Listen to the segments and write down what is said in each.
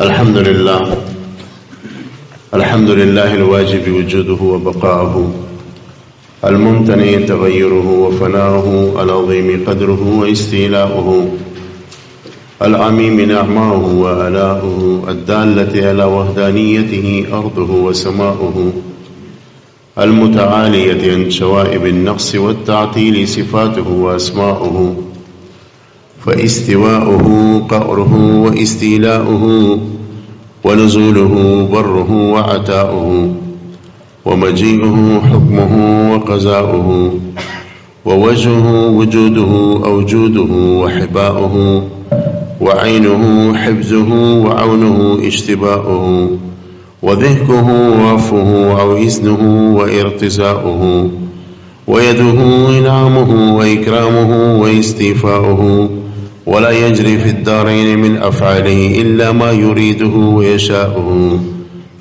الحمد لله الواجب وجوده وبقاؤه، الممتنع تغيره وفناؤه، العظيم قدره واستيلاؤه، العميم نعماؤه وآلاؤه، الدالة على وحدانيته أرضه وسماؤه، المتعالية عن شوائب النقص والتعطيل صفاته وأسماؤه، فاستواؤه قهره واستيلاؤه، ونزوله بره وعتاؤه، ومجيئه حكمه وقضاؤه، ووجهه وجوده أوجوده وحباؤه، وعينه حفظه وعونه اشتباؤه، وذهكه وعفه أو إذنه وارتزاؤه، ويده إنعامه وإكرامه واستيفاؤه، ولا يجري في الدارين من أفعاله إلا ما يريده ويشاؤه،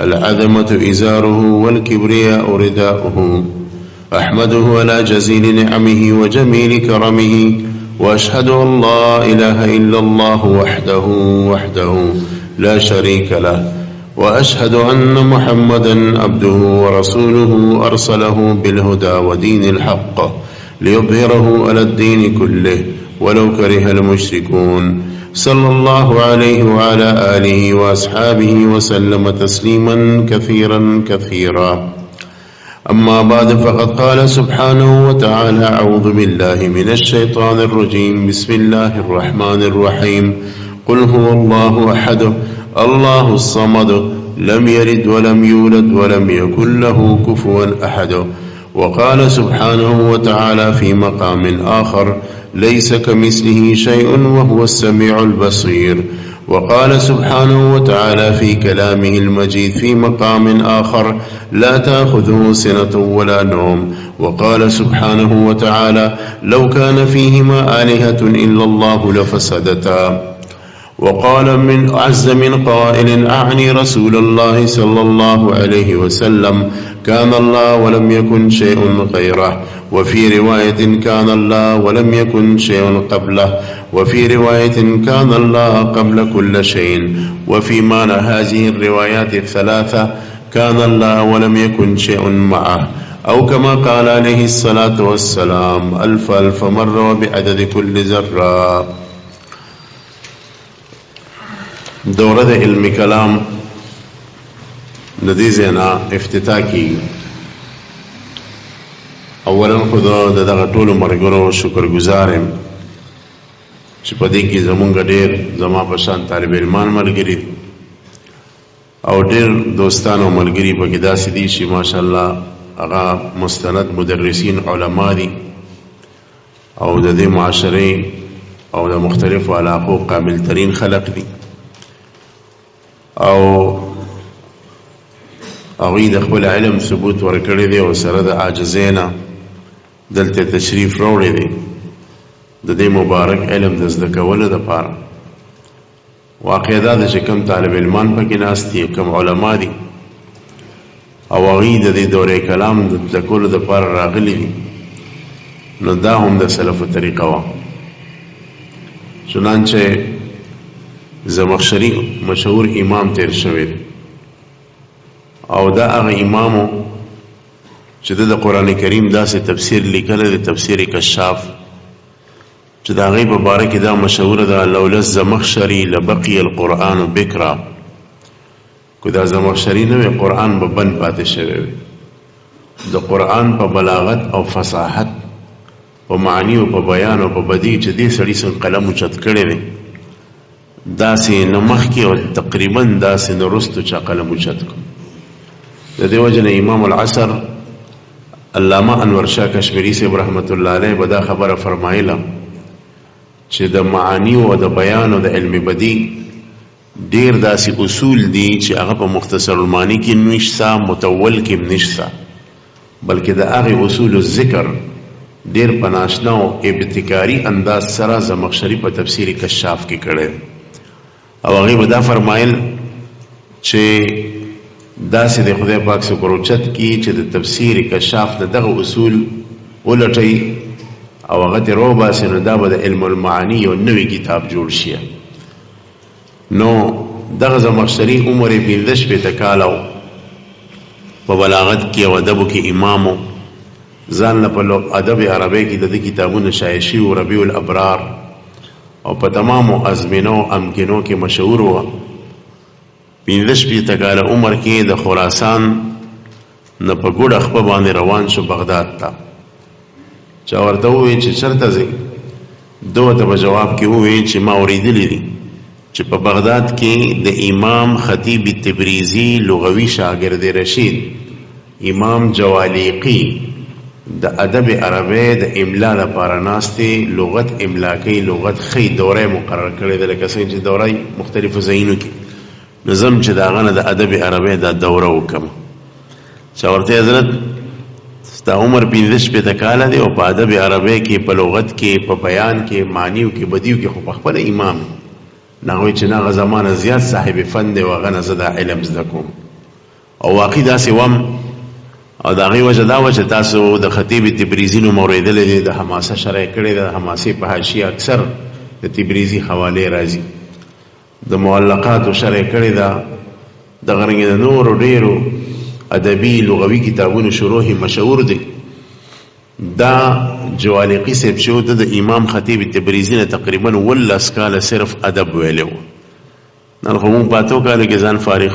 العظمة إزاره والكبرياء رداؤه. أحمده على جزيل نعمه وجميل كرمه، وأشهد أن لا إله إلا الله وحده لا شريك له، وأشهد أن محمدا عبده ورسوله أرسله بالهدى ودين الحق ليظهره على الدين كله ولو كره المشركون، صلى الله عليه وعلى آله وأصحابه وسلم تسليما كثيرا كثيرا. أما بعد، فقد قال سبحانه وتعالى: أعوذ بالله من الشيطان الرجيم، بسم الله الرحمن الرحيم. قل هو الله أحد الله الصمد لم يلد ولم يولد ولم يكن له كفوا أحد. وقال سبحانه وتعالى في مقام آخر: ليس كمثله شيء وهو السميع البصير. وقال سبحانه وتعالى في كلامه المجيد في مقام آخر: لا تأخذه سنة ولا نوم. وقال سبحانه وتعالى: لو كان فيهما آلهة إلا الله لفسدتا. وقال من عز من قائل: أعني رسول الله صلى الله عليه وسلم: كان الله ولم يكن شيء غيره. وفي رواية: كان الله ولم يكن شيء قبله. وفي رواية: كان الله قبل كل شيء. وفي معنى هذه الروايات الثلاثة: كان الله ولم يكن شيء معه، أو كما قال عليه الصلاة والسلام: ألف ألف مرة وبعدد كل ذرة. دورة علم کلام ندیزینا افتتاح کی. اولا خدا دغه ټولو مرګرو شکر گزارم چې په دې کې زمونږ ډېر زما په شان طالب علمان ملګري او ډېر دوستان او ملګري پکې داسې دي چې ماشاءالله هغه مستند مدرسین علما دي او د دې معاشرې او د مختلفو علاقو قابل ترین خلق دي او هغوی د خپل علم ثبوت ورکړی دی او سره د عاجزینا دلته تشریف راوړی دی د دې مبارک علم د زده کولو دپاره. واقع دا ده چې کوم طالب علمان پکې ناست دي، کوم علما دي او هغوی د دې دورې کلام د زده کولو دپاره راغلي دي، نو دا هم د سلفو طریقه وه. چنانچه زمخشري مشهور امام تیر شوی او دا هغه امامو چې د قرآن کریم داسې تفسیر لیکلی د تفسیر کشاف چې د هغې په باره کې دا مشهوره ده: لولا الزمخشري لبقي القرآن بکرا. که دا زمخشري نه وی قرآن به بند پاتې شوی وی. د قرآن په بلاغت او فصاحت په معنی او په بیان او په بدیع چې دې سړي څنګه قلم اوچت کړی دی، داسې نه مخکې او تقریبا داسې نه وروستو چا قلم اوچت کړو. د دې وجه نه امام العصر علامه انور شاه کشمیری صاحب رحمت الله علیه به دا خبره فرمایله چې د معانی او د بیان او د علم بدیع ډېر داسې اصول دي چې هغه په مختصر المعانی کې نشته، متول کې نشته، بلکې د هغې اصول الذکر ډېر په ناشنا او ابتکاري انداز سره زمخشري په تفسیر کشاف کې کړی او هغې به دا فرمایل چې داسې د خدای پاک شکر اوچت کړي چې د تفسیر کشاف نه دغه اصول ولټئ او هغه ترې راوباسئ، نو دا به د علم المعانی یو نوی کتاب جوړ شي. نو دغه زمخشري عمر 15 کاله و، په بلاغت کې او ادبو کې امامو، ځان نه په ادب عربی کې د دې کتابونو شایع شوي و، ربیع الابرار، او په تمامو ازمینو امکنو کې مشهور و. 15 کاله عمر کې د خراسان نه په ګوډه خپه باندې روان شو بغداد ته. چا ورته وویل چې چېرته ځې؟ ده ورته په جواب کې وویل چې ما اورېدلی دي چې په بغداد کې د امام خطیب تبریزي لغوي شاګرد رشید امام جوالیقي د ادب عربی د املا لپاره ناستې لغت املا کوي، لغت ښي دوره مقرر کړې ده، لکه څنګه چې دوره مختلفو ځایونو کې نظم چې د هغه نه د ادب عربی دا دوره وکړم. چا ورته حضرت ستا عمر 15 کاله دی او په ادب عربی کې په لغت کې په بیان کې معنیو کې بدیو کې خو په خپله امام نه وایي چې هغه زمانه زیات صاحب فن دی او هغه نه زه دا علم زده کوم. او واقعي داسې وم، او د هغې وجه دا وه چې تاسو د خطیب تبریزي نوم اورېدلی دی، د حماسه شرح کړې ده. د حماسې په حاشیه اکثر د تبریزي حوالې راځي، د معلقاتو شرح کړې ده، دغه رنګې د نورو ډېرو ادبي لغوي کتابونو شروح مشهور دی. دا جوالیقي صاحب چې و د امام خطیب تبریزي نه تقریبا 18 کاله صرف ادب ویلی و. نن خو مونږ په 8 کالو کې ځان فارغ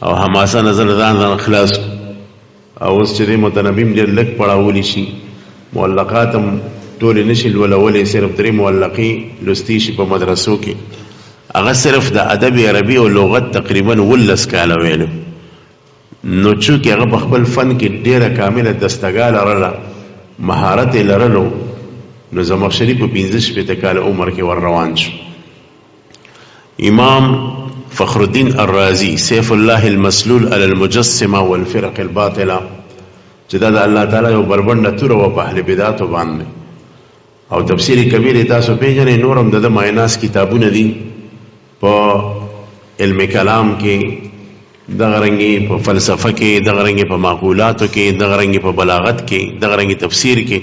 او حماسه نظر ځان خلاص، او اوس چې دی متنبیم ډېر لږ پړاولی شي، معلقات هم ټولې نشي لولولی، صرف 3 معلقې لوستی شي په مدرسو کې. هغه صرف د ادب عربي او لغت تقریبا 18 کاله ویلو. نو چونکې هغه په خپل فن کې ډېره کامله دستګاه لرله، مهارت یې لرلو، نو زمخشري په 15 کاله عمر کې ور روان شو. امام فخر الدین الرازی سیف الله المسلول علی المجسمه والفرق الباطله، چې دا د الله تعالی یو بربنډه توره وه په اهل بدعتو باندې، او تفسیر کبیر تاسو پیژنئ. نور هم د ده مایناس کتابونه دي په علم کلام کې، دغه رنګې په فلسفه کې، دغه رنګې په معقولاتو کې، دغه رنګې په بلاغت کې، دغه رنګې تفسیر کې.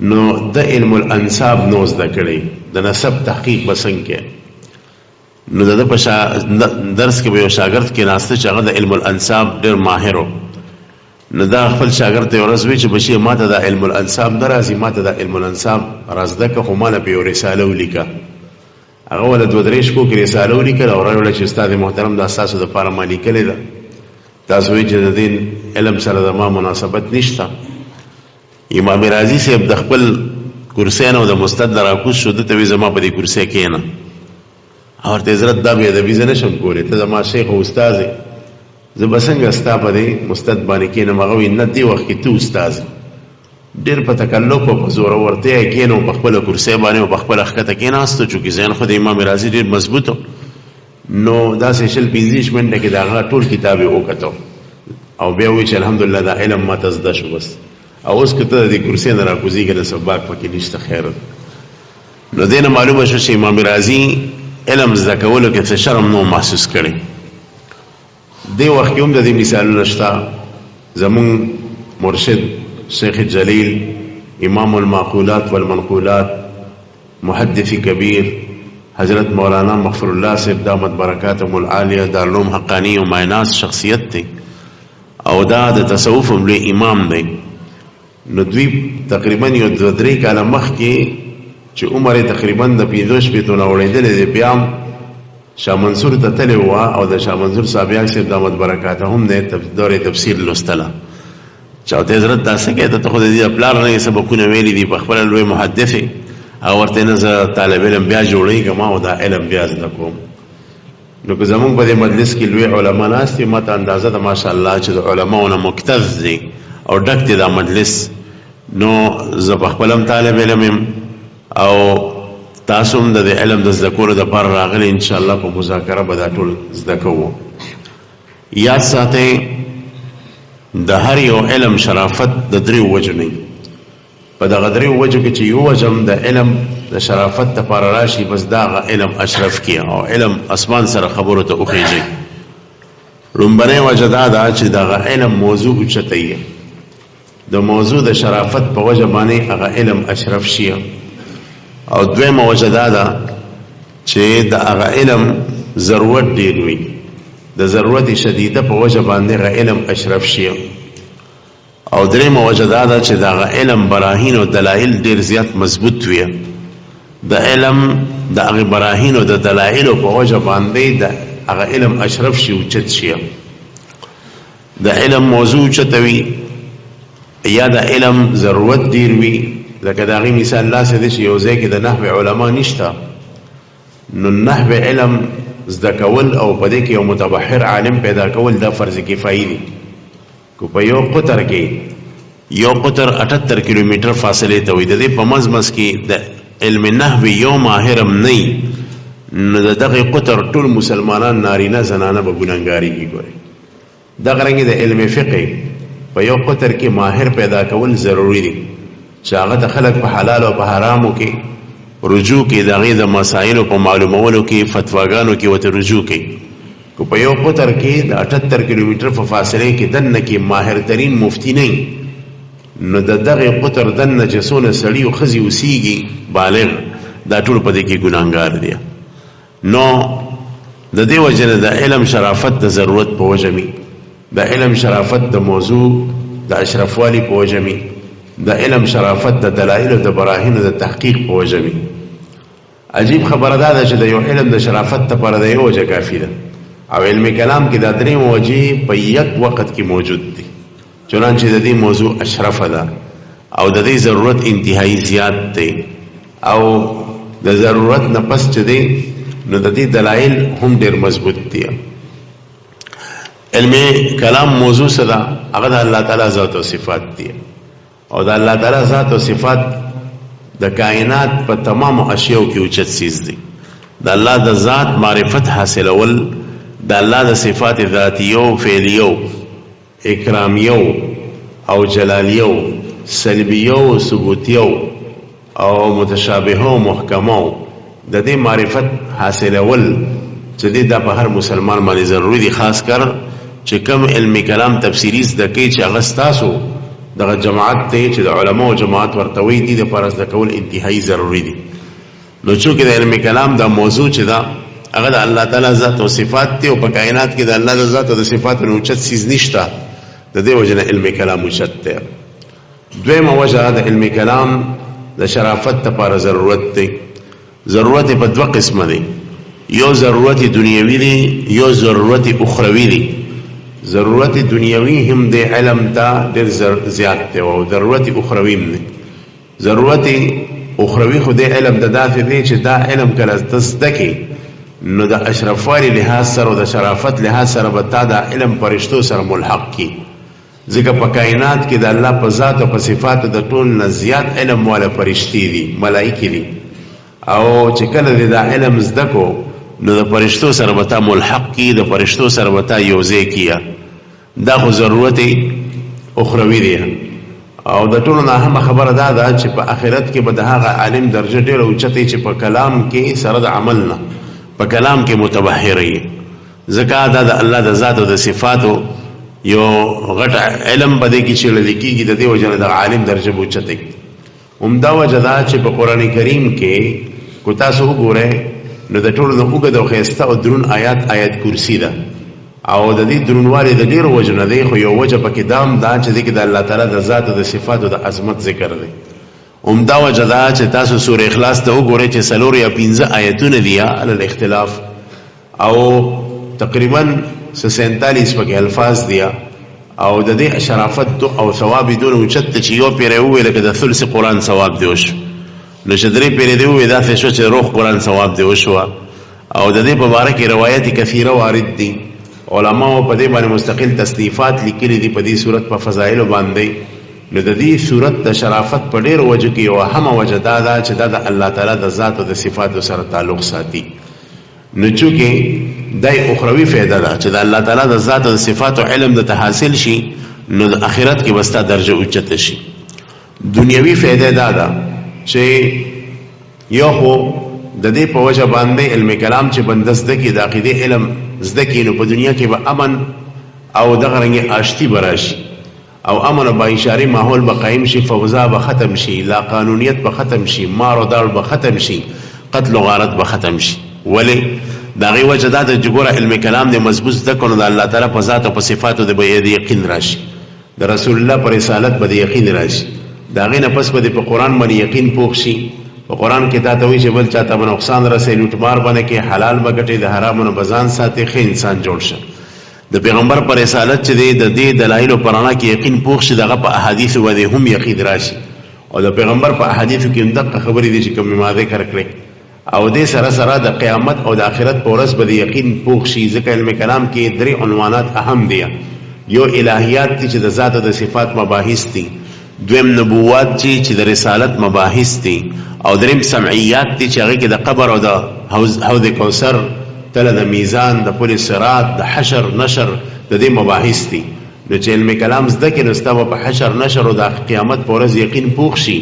نو د علم الانساب نو زده کړی، د نسب تحقیق به څنګه کې. نو د ده په درس کې به یو شاګرد کې ناسته چې هغه د علم الانساب ډېر ماهر و. نو دا خپل شاګرد ته یو ورځ وایي چې بچیه ما ته د علم الانساب نه راځي، ما ته د علم الانساب را زده کړه، خو ما له په یو رساله ولیکه. هغه ول 2-3 شپو کې رساله ولیکله او راوړله چې استاد محترم دا ستاسو دپاره ما لیکلې ده، تاسو وایي چې د دې علم سره زما مناسبت نشته. امام رازي صاحب د خپل کرسۍ نه او د مستد نه راکوز شو، ده ته وایي زما په دې کرسۍ کښېنه. ورته حضرت دا بې ادبي زه نشم کولی، ته زما شیخ او استاد یې، زه به څنګه ستا په دې مستد باندې کښېنم؟ هغه وایي نه، دې وخت کې ته استاد ډېر په تکلف او په زورورتیا یې کښېنو، په خپله کرسۍ باندې او په خپله ښکته کښېناستو، چونکې ذهن خو د امام رازي ډېر مضبوط و. نو داسې 20-25 منټه کې د هغه ټول کتاب یې وکتو او بیا وایي چې الحمدلله دا علم ما ته زده شو بس. او اوس که ته د دې کرسۍ نه راکوزېږې نه سباک پکې نشته. خیر، نو دې نه معلومه شو چې امام رازي علم زده کولو کې څه شرم نو محسوس کړی. دې وخت کې هم د دې مثالونه شته. زمونږ مرشد شیخ جلیل امام المعقولات والمنقولات محدث کبیر حضرت مولانا مغفر الله صاحب دامت برکاتهم العالیه دارالعلوم حقانی و مایناس شخصیت دی، او دا د تصوف هم لوی امام دی. نو دوی تقریبا یو 2-3 کاله مخکې چې عمر یې تقریبا د 15 نه اوړېدلی دی، بیا هم شاه منصور ته تللی وه او د شاه منصور صاحبیان صاحب دامت برکاتهم دی دورې تفسیر لوستله. چې ورته حضرت دا څه کوې؟ ته خو د دې د پلار نه یې سبقونه ویلي دي، په خپله لوی محدث یې. او ورته نه زه طالب علم بیا جوړېږم او دا علم بیا زده کوم. نو که زمونږ په دې مجلس کې لوی علما ناست دي، ما ته اندازه ده ماشاءالله چې د علماو نه مکتظ دی او ډک دی دا مجلس. نو زه په خپل هم طالب علم یم او تاسو هم د دې علم د زده کولو دپاره راغلي، انشاءالله په مذاکره به دا ټول زده کوو. یاد ساتئ د هر یو علم شرافت د 3 وجو نه، په دغه 3 وجو کې چې یو وجه د علم د شرافت دپاره راشي، بس دا هغه علم اشرف کړي او علم اسمان سره خبرو ته وخیږي. لومبنۍ وجه دا ده چې دغه علم موضوع اوچته یي، د موضوع د شرافت په وجه باندې هغه علم اشرف شي. او دویمه وجه دا ده چې د هغه علم ضرورت ډیر وي د ضرورت شدیده په وجه باندې غ علم اشرف شي او درېمه وجه دا ده چې دا غ علم براهین او دلایل ډیر زیات مضبوط وي د علم د هغه براهین او د دلایل په وجه باندې د هغه علم اشرف شي او چت شي د علم موضوع چتوي یا د علم ضرورت ډیر وي لکه دا غي مثال لا سده شي یو ځای کې د نحو علما نشته نو نحو علم زده کول او په دې کې یو متبحر عالم پیدا کول دا فرض کفایي دي کو په یو قطر کې یو قطر 78 کیلومتر فاصله ته وي د دې په مزمس کې د علم نحو یو ماهرم نه نو دغه قطر ټول مسلمانان نارینه زنانه به ګناګاری کوي دغه رنګ د علم فقه په یو قطر کې ماهر پیدا کول ضروری دي چې هغه د خلک په حلال او په حرامو کې رجوع کې دغه د مسائل په معلومولو کې فتواګانو کې وته رجوع کوي کو په یو قطر کې د 78 کیلومتر په فاصله کې دنه کې ماهر ترين مفتی نه نو دغه قطر دنه جسونه سړی او خزي وسیږي بالغ دا ټول په دې کې ګناګار دي نو د دې وجنه د علم شرافت د ضرورت په وجمي د علم شرافت د موضوع د اشرفوالی په وجمي د علم شرافت د دلایل او د براهین د تحقیق په وجمي عجیب خبره ده چې د یو علم د شرافت لپاره د یو وجه کافی ده او علم کلام کې د درې وجې په یک وخت کې موجود دي چنانچه د دې موضوع اشرف ده او د دې ضرورت انتهایی زیات دی او د ضرورت نه پس چې دی نو د دې دلایل هم ډېر مضبوط دي علم کلام موضوع صدا هغه د الله تعالی ذات او صفات دي او د الله تعالی ذات او صفات د کائنات په تمام اشیاء کې اوچت سیز دي د الله د ذات معرفت حاصلول د الله د صفات ذاتیو فعلیو اکرامیو او جلالیو سلبیو ثبوتیو او متشابهو محکمو د دې معرفت حاصلول چې د په هر مسلمان باندې ضروری دي خاص کر چې کوم علمی کلام تفسیری زده کوي چې هغه ستاسو دغه جماعت ته چې د علماو جماعت ورتوي دي د فرض د کول انتهایی ضروری دي نو چې د علمی کلام دا موضوع چې دا هغه د الله تعالی ذات او صفات ته او په کائنات کې د الله د ذات او د صفات نو چت سیز نشته د دې وجنه علمی کلام مشت ته دویمه وجه د علمی کلام د شرافت لپاره ضرورت دی ضرورت په دوه قسمه دي یو ضرورت دنیوي دی یو ضرورت اخروی دی ضرورت دنیوي هم د علم ته ډېر زیات دی او ضرورت اخروی هم دی ضرورت اخروی خو د علم د داسې دی چې دا علم کله زده کې نو د اشرفوالي لحاظ سره او د شرافت لحاظ سره به تا د علم پرشتو سره ملحق کی ځکه په کائنات کې د الله په ذات او په صفاتو د ټول نه زیات علم والا فرشتي دي ملائکې دي او چې کله د علم زده کو نو د فرشتو سره به تا ملحق کی د فرشتو سره به تا یوځای کیه دا خو ضرورت اخروی دی او د ټولو نه اهمه خبره دا ده چې په آخرت کې به د هغه عالم درجه ډېره اوچته چې په کلام کې سره د عمل نه په کلام کې متبحر وي ځکه دا د الله د ذات او د صفاتو یو غټ علم بده کې چې لیکيږي د دې وجه د عالم درجه اوچته عمده وجه دا چې په قران کریم کې کو تاسو وګورئ نو د ټولو نه وګد او خيسته او درون آیات کرسی ده او د دې درونوالي د ډیرو وجه نه دی خو یو وجه پکې دام دا چې د الله تعالی د ذات او د صفاتو د عظمت ذکر دی عمده وجه دا چې تاسو سورې اخلاص ته وګورئ چې 4 یا 15 آیتونه دي علی الاختلاف او تقریبا 47 پکې الفاظ دي او د دې شرافت او ثواب دون اوچت چې یو پیره وې لکه د ثلث قران ثواب دی وش نو چې درې پیره دی وې دا څه شو چې روح قران ثواب دی وشو او د دې په اړه کې روایت کثیره وارد دي علماء په دې باندې مستقل تصنیفات لیکلي دي په دې صورت په فضایل باندې نو د دې صورت د شرافت په ډېر وجه کې او هم وجه دا ده چې د الله تعالی د ذات او د صفاتو سره تعلق ساتي نو چې دای اخروی فائدہ ده چې د الله تعالی د ذات او د صفاتو علم د حاصل شي نو د آخرت کې وستا درجه اوچت شي دنیوي فائدہ دا ده چې یو خو د دې په وجه باندې علم کلام چې بندست کې د عقیده علم زده کې نو په دنیا کې به امن او دغه رنګ آشتی براشي او امن او بایشاري ماحول به قائم شي فوضا به ختم شي لا قانونیت به ختم شي مار او دار به ختم شي قتل و غارت به ختم شي ولی دا غي وجه دا د جګوره علم کلام د مضبوط ذکر د الله تعالی په ذات او په صفاتو د به یقین راشي د رسول الله پر رسالت به یقین راشي دا غي نه پس به په قران باندې یقین پوښ شي په قران کې تا ته وی چې بل چاته به نقصان رسي لوټمار باندې کې حلال بغټي د حرامونو بزان ساتي خې انسان جوړ شه د پیغمبر پر رسالت چې د دې دلایل او پرانا کې یقین پوښ شي دغه په احادیث و دې هم یقین راشي او د پیغمبر په احادیث کې دغه خبرې دي چې کوم ما ذکر کړې او دې سره سره د قیامت او د آخرت په ورځ به یقین پوښ شي ځکه علم کلام کې درې عنوانات اهم دي یو الہیات دي چې د ذات او د صفات مباحث دي دویم نبوات دي چې د رسالت مباحث دي او دریم سمعیات دي چې هغه کې د قبر او د حوض کوثر تله د میزان د پل صراط د حشر نشر د دې مباحث دي نو چې علم کلام زده کې نو ستاسو په حشر نشر او د قیامت په ورځ یقین پوښ شي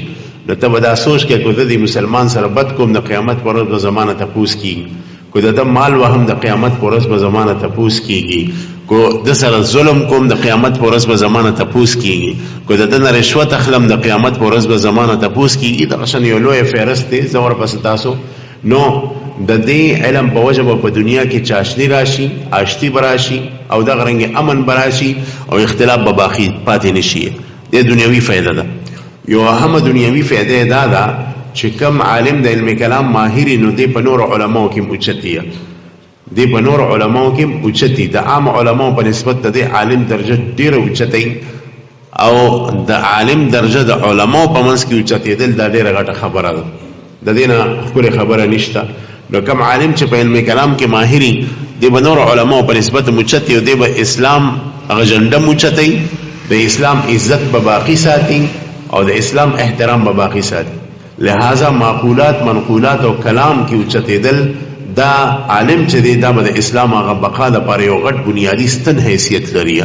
نو ته به دا سوچ کې کو د مسلمان سره بد کوم د قیامت پر ورځ به زمانه تپوس کیږي کو د مال وهم د قیامت پر ورځ به زمانه تپوس کیږي کو د سره ظلم کوم د قیامت پر ورځ به زمانه تپوس کیږي کو د نه رشوت اخلم د قیامت پر ورځ به زمانه تپوس کیږي د قشن یو لوی فهرست دی زور پس تاسو نو د دې علم په وجه په دنیا کې چاشنی راشي آشتی براشي او د غرنګ امن براشي او اختلاف به باقی پاتې نشي د دنیوي فائدہ ده یو اهم دنیوي فائدہ دا ده چې کم عالم د علم کلام ماهر نو دی په نور علماو کې اوچتیه دی په نور علماو کې اوچتی د عام علماو په نسبت د عالم درجه ډیره اوچتی او د عالم درجه د علماو په منځ کې اوچتی دل دا ډیره غټه خبره ده د دینه خوري خبره نشته نو کم عالم چې په علم کلام کې ماهری دی په نور علماو په نسبت اوچتی او دی په اسلام غجنده اوچتی د اسلام عزت به باقی ساتي او د اسلام احترام به باقی ساتي لہذا معقولات منقولات او کلام کې اوچتېدل دا عالم چې دی دا د اسلام هغه بقا لپاره یو غټ بنیادی ستن حیثیت لري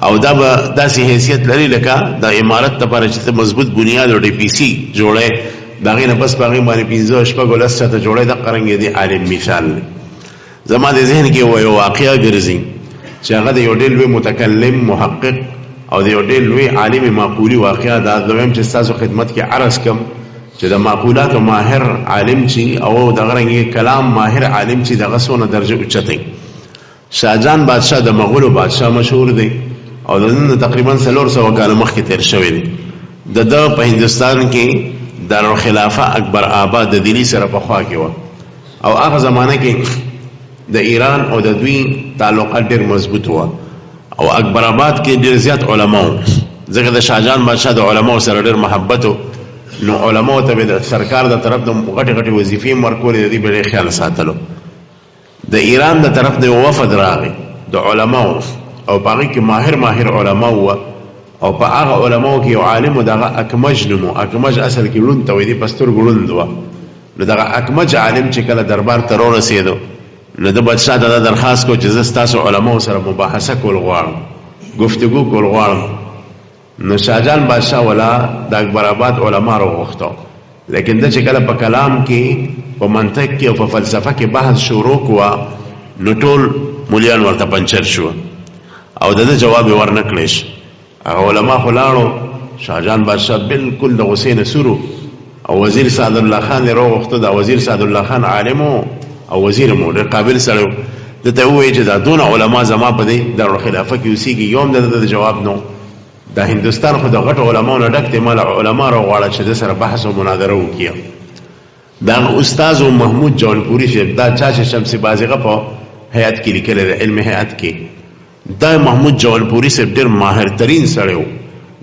او دا به داسې حیثیت لري لکه د امارت لپاره چې مضبوط بنیاد او ډي پی سي جوړه دا غي نه بس باغی باندې 15 شپږ ولسته ته جوړه د قرنګ دی عالم مثال زما د ذهن کې یو واقعیا ګرځي چې هغه د یو ډېر لوی متکلم محقق او د یو ډېر لوی عالم معقولی واقعیا دا دویم چې تاسو خدمت کې عرض کوم چې د معقولات ماهر عالم چی او د غرنګ کلام ماهر عالم چی دغه سونه درجه اوچته شاهجان بادشاہ د مغول بادشاہ مشهور دی او د تقریبا 300 کال مخکې تیر شوی دی د په هندستان کې دارالخلافه اکبر آباد د دلی سره په خوا کې و او هغه زمانه کې د ایران او د دوی تعلقات ډېر مضبوط و او اکبر آباد کې ډېر زیات علما ځکه د شاهجان بادشاہ د علماو سره ډېر محبت نو علماء ته د سرکار د طرف د غټي غټي وظیفې مرکولې دي بل خیال ساتلو د ایران د طرف د وفد راغی د علماء او باقي کې ماهر علماء او په هغه علماء کې یو عالم دغه اکمج نمو اکمج اصل کې لون ته وي پستر ګړوند و نو دغه اکمج عالم چې کله دربار ته ورسېدو نو د بادشاہ ته درخواست کو چې زستاسو علماء سره مباحثه کول غواړم گفتگو کول غواړم نو شاهجان بادشاہ ولا د اکبر آباد علما راغوښتو لیکن د چې کله په کلام کې په منطق کې او په فلسفه کې بحث شروع کوا نو ټول مولیان ورته پنچر شو او د جواب ورنکړش هغه علما خلاړو شاهجان بادشاہ بالکل د حسین سورو او وزیر سعد الله خان راغوښتو دا وزیر سعد الله خان عالم او وزیر مو ډېر قابل سره د ته وایي چې دا دون علما زما په دې د خلافت کې اوسېږي یوم د جواب نو د هندستان خو د غټو علماو نه ډک دی مال علما راغواړه چې د سره بحث او مناظره وکړي دا استاد محمود جوالپوري چې دا چا چې شمس بازغه په هيئت کې لیکل د علم هيئت کې دا محمود جوالپوري سره ډېر ماهر ترين سره و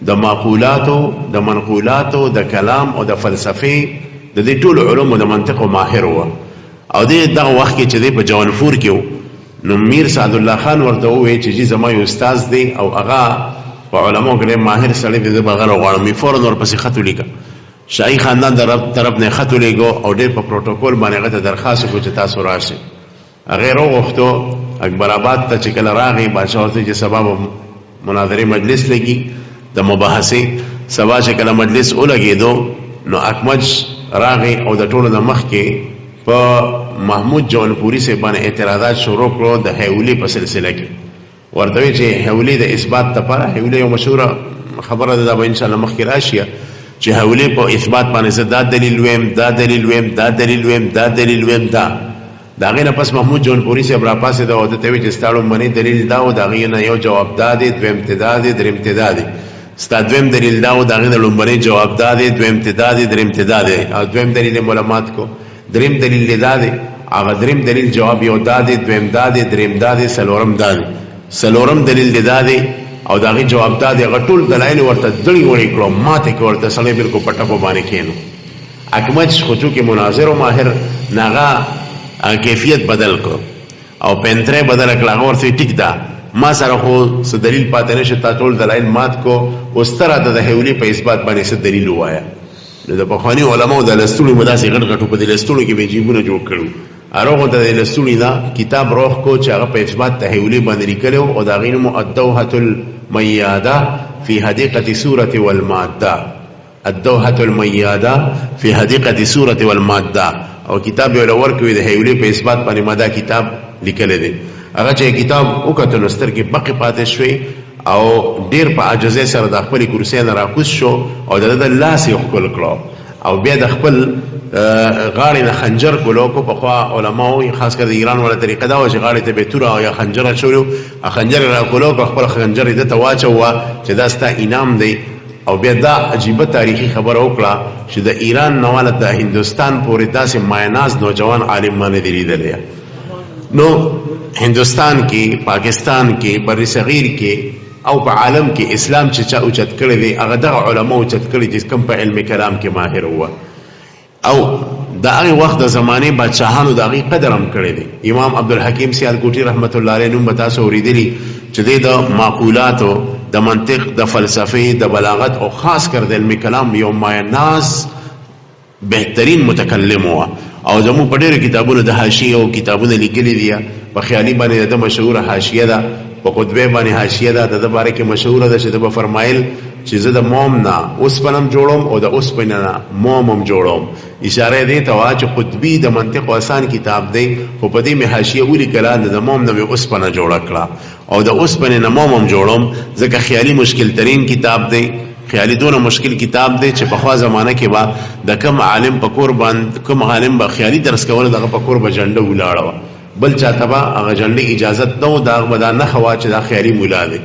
د معقولاتو د منقولاتو د کلام او د فلسفي د دې ټول علوم د منطق او ماهر و او دغه وخت کې چې په جوالپور کې نو میر سعد الله خان ورته وایي چې زما یو استاد دی او هغه په علماء کې ماهر سړی دی بغیر غواړم فورن ورپسې خط ولیکه شاهي خاندان د طرف نه خط ولیکو او ډېر په پروتوکول باندې غته درخواست وکړه چې تاسو راشئ هغه وغوښتو اکبر آباد ته چې کله راغی بادشاہ ورته چې سبب مناظره مجلس لګي د مباحثه سبا چې کله مجلس ولګېدو نو اکمج راغی او د ټولو د مخ کې په محمود جوالپوري سره باندې اعتراضات شروع کړو د هیولي په سلسله کې ورته چې هیولي د اثبات لپاره هیولي یو مشهوره خبره ده به ان شاء الله مخکې راشي چې هیولي په اثبات باندې دا دلیل ویم دا دلیل ویم دا دلیل ویم دا دلیل ویم دا دا غینه پس محمود جونپوري صاحب را پاسې دا وته ته چې ستاړو منی دلیل دا او دا غینه یو جواب دادې دویم امتداد دریم امتداد ستا دویم دلیل دا او دا غینه لومبني جواب دادې دویم امتداد دریم امتداد او دویم دلیل معلومات کو دریم دلیل دادې هغه دریم دلیل جواب یو دادې دویم دادې دریم دادې سلورم دادې سلورم دلیل دادې او دا غي جواب دادې هغه ټول دلایل ورته دړي وړي کړو ماته کې ورته سړی بالکل پټه په باندې کېنو اکمج خو چې مناظر او ماهر ناغه کیفیت بدل کو او پنتره بدل کړه هغه ورته ټیک دا ما سره خو څه دلیل پاتې نشه تا ټول دلایل مات کو اوس تر د هیولي په اثبات باندې څه دلیل وایا د بخوانی علماء د لستوړي مداسې غټ غټو په د لستوړي کې به جیبونه جوړ کړو اروغه د لستوړي دا کتاب روح کو چې هغه په اثبات د هیولي باندې لیکلو او دا غینه الدوحه المیاده فی حدیقه سوره والماده الدوحه المیاده فی حدیقه سوره والماده او کتاب یو لور کوي د هیولي په اثبات باندې ماده کتاب لیکل دي هغه چې کتاب وکړو نستر کې بقي پاتې شوی او ډیر په عجزه سره د خپل کرسي نه راکوس شو او د لاس یې خپل کړو او بیا د خپل غاړې نه خنجر کولو کو په خوا علماو خاص کر د ایران ولا طریقه دا و چې غاړې ته به تور او یا خنجر شولو خنجر را کولو خپل خنجر دې ته واچو چې دا ستا انعام دی او بیا دا عجیبه تاریخی خبر وکړه چې د ایران نواله د هندستان پورې داسې مایناز نوجوان عالم باندې دی لیدلی نو هندستان کې پاکستان کې بر صغیر کې او په عالم کې اسلام چې چا اوچت کړی دی هغه دغه علما اوچت کړي چې کوم په علم کلام کې ماهر هو او دا هغه وخت د زمانه بادشاهانو د هغه قدر هم کړی دی امام عبدالحکیم سیالکوټي رحمت الله علیه نوم به تاسو اوریدلی چې د معقولاتو د منطق د فلسفه د بلاغت او خاص کر د علم کلام یو مایناز بهترین متکلم و او زمو په ډېر کتابونو د حاشیه او کتابونه لیکلي دي په خیالي باندې د مشهور حاشیه ده په قطبه باندې حاشیه ده د باره کې مشهور ده چې د فرمایل چې زه د موم نه اوس پنم جوړوم او د اوس پنه نه موم هم جوړوم اشاره دی ته چې قطبی د منطق او آسان کتاب دی خو په دې می حاشیه ولي کړه د موم نه اوس پنه جوړ کړه او د اوس پنه نه موم هم جوړوم ځکه خیالي مشکل ترين کتاب دی خیالي دونه مشکل کتاب دی چې په خوا زمانہ کې با د کم عالم پکور باندې کوم عالم به خیالي درس کول دغه پکور به جنډه ولاړه بل چاته با هغه جنډه اجازه نو دا مدا نه خوا چې دا خیالي مولا دی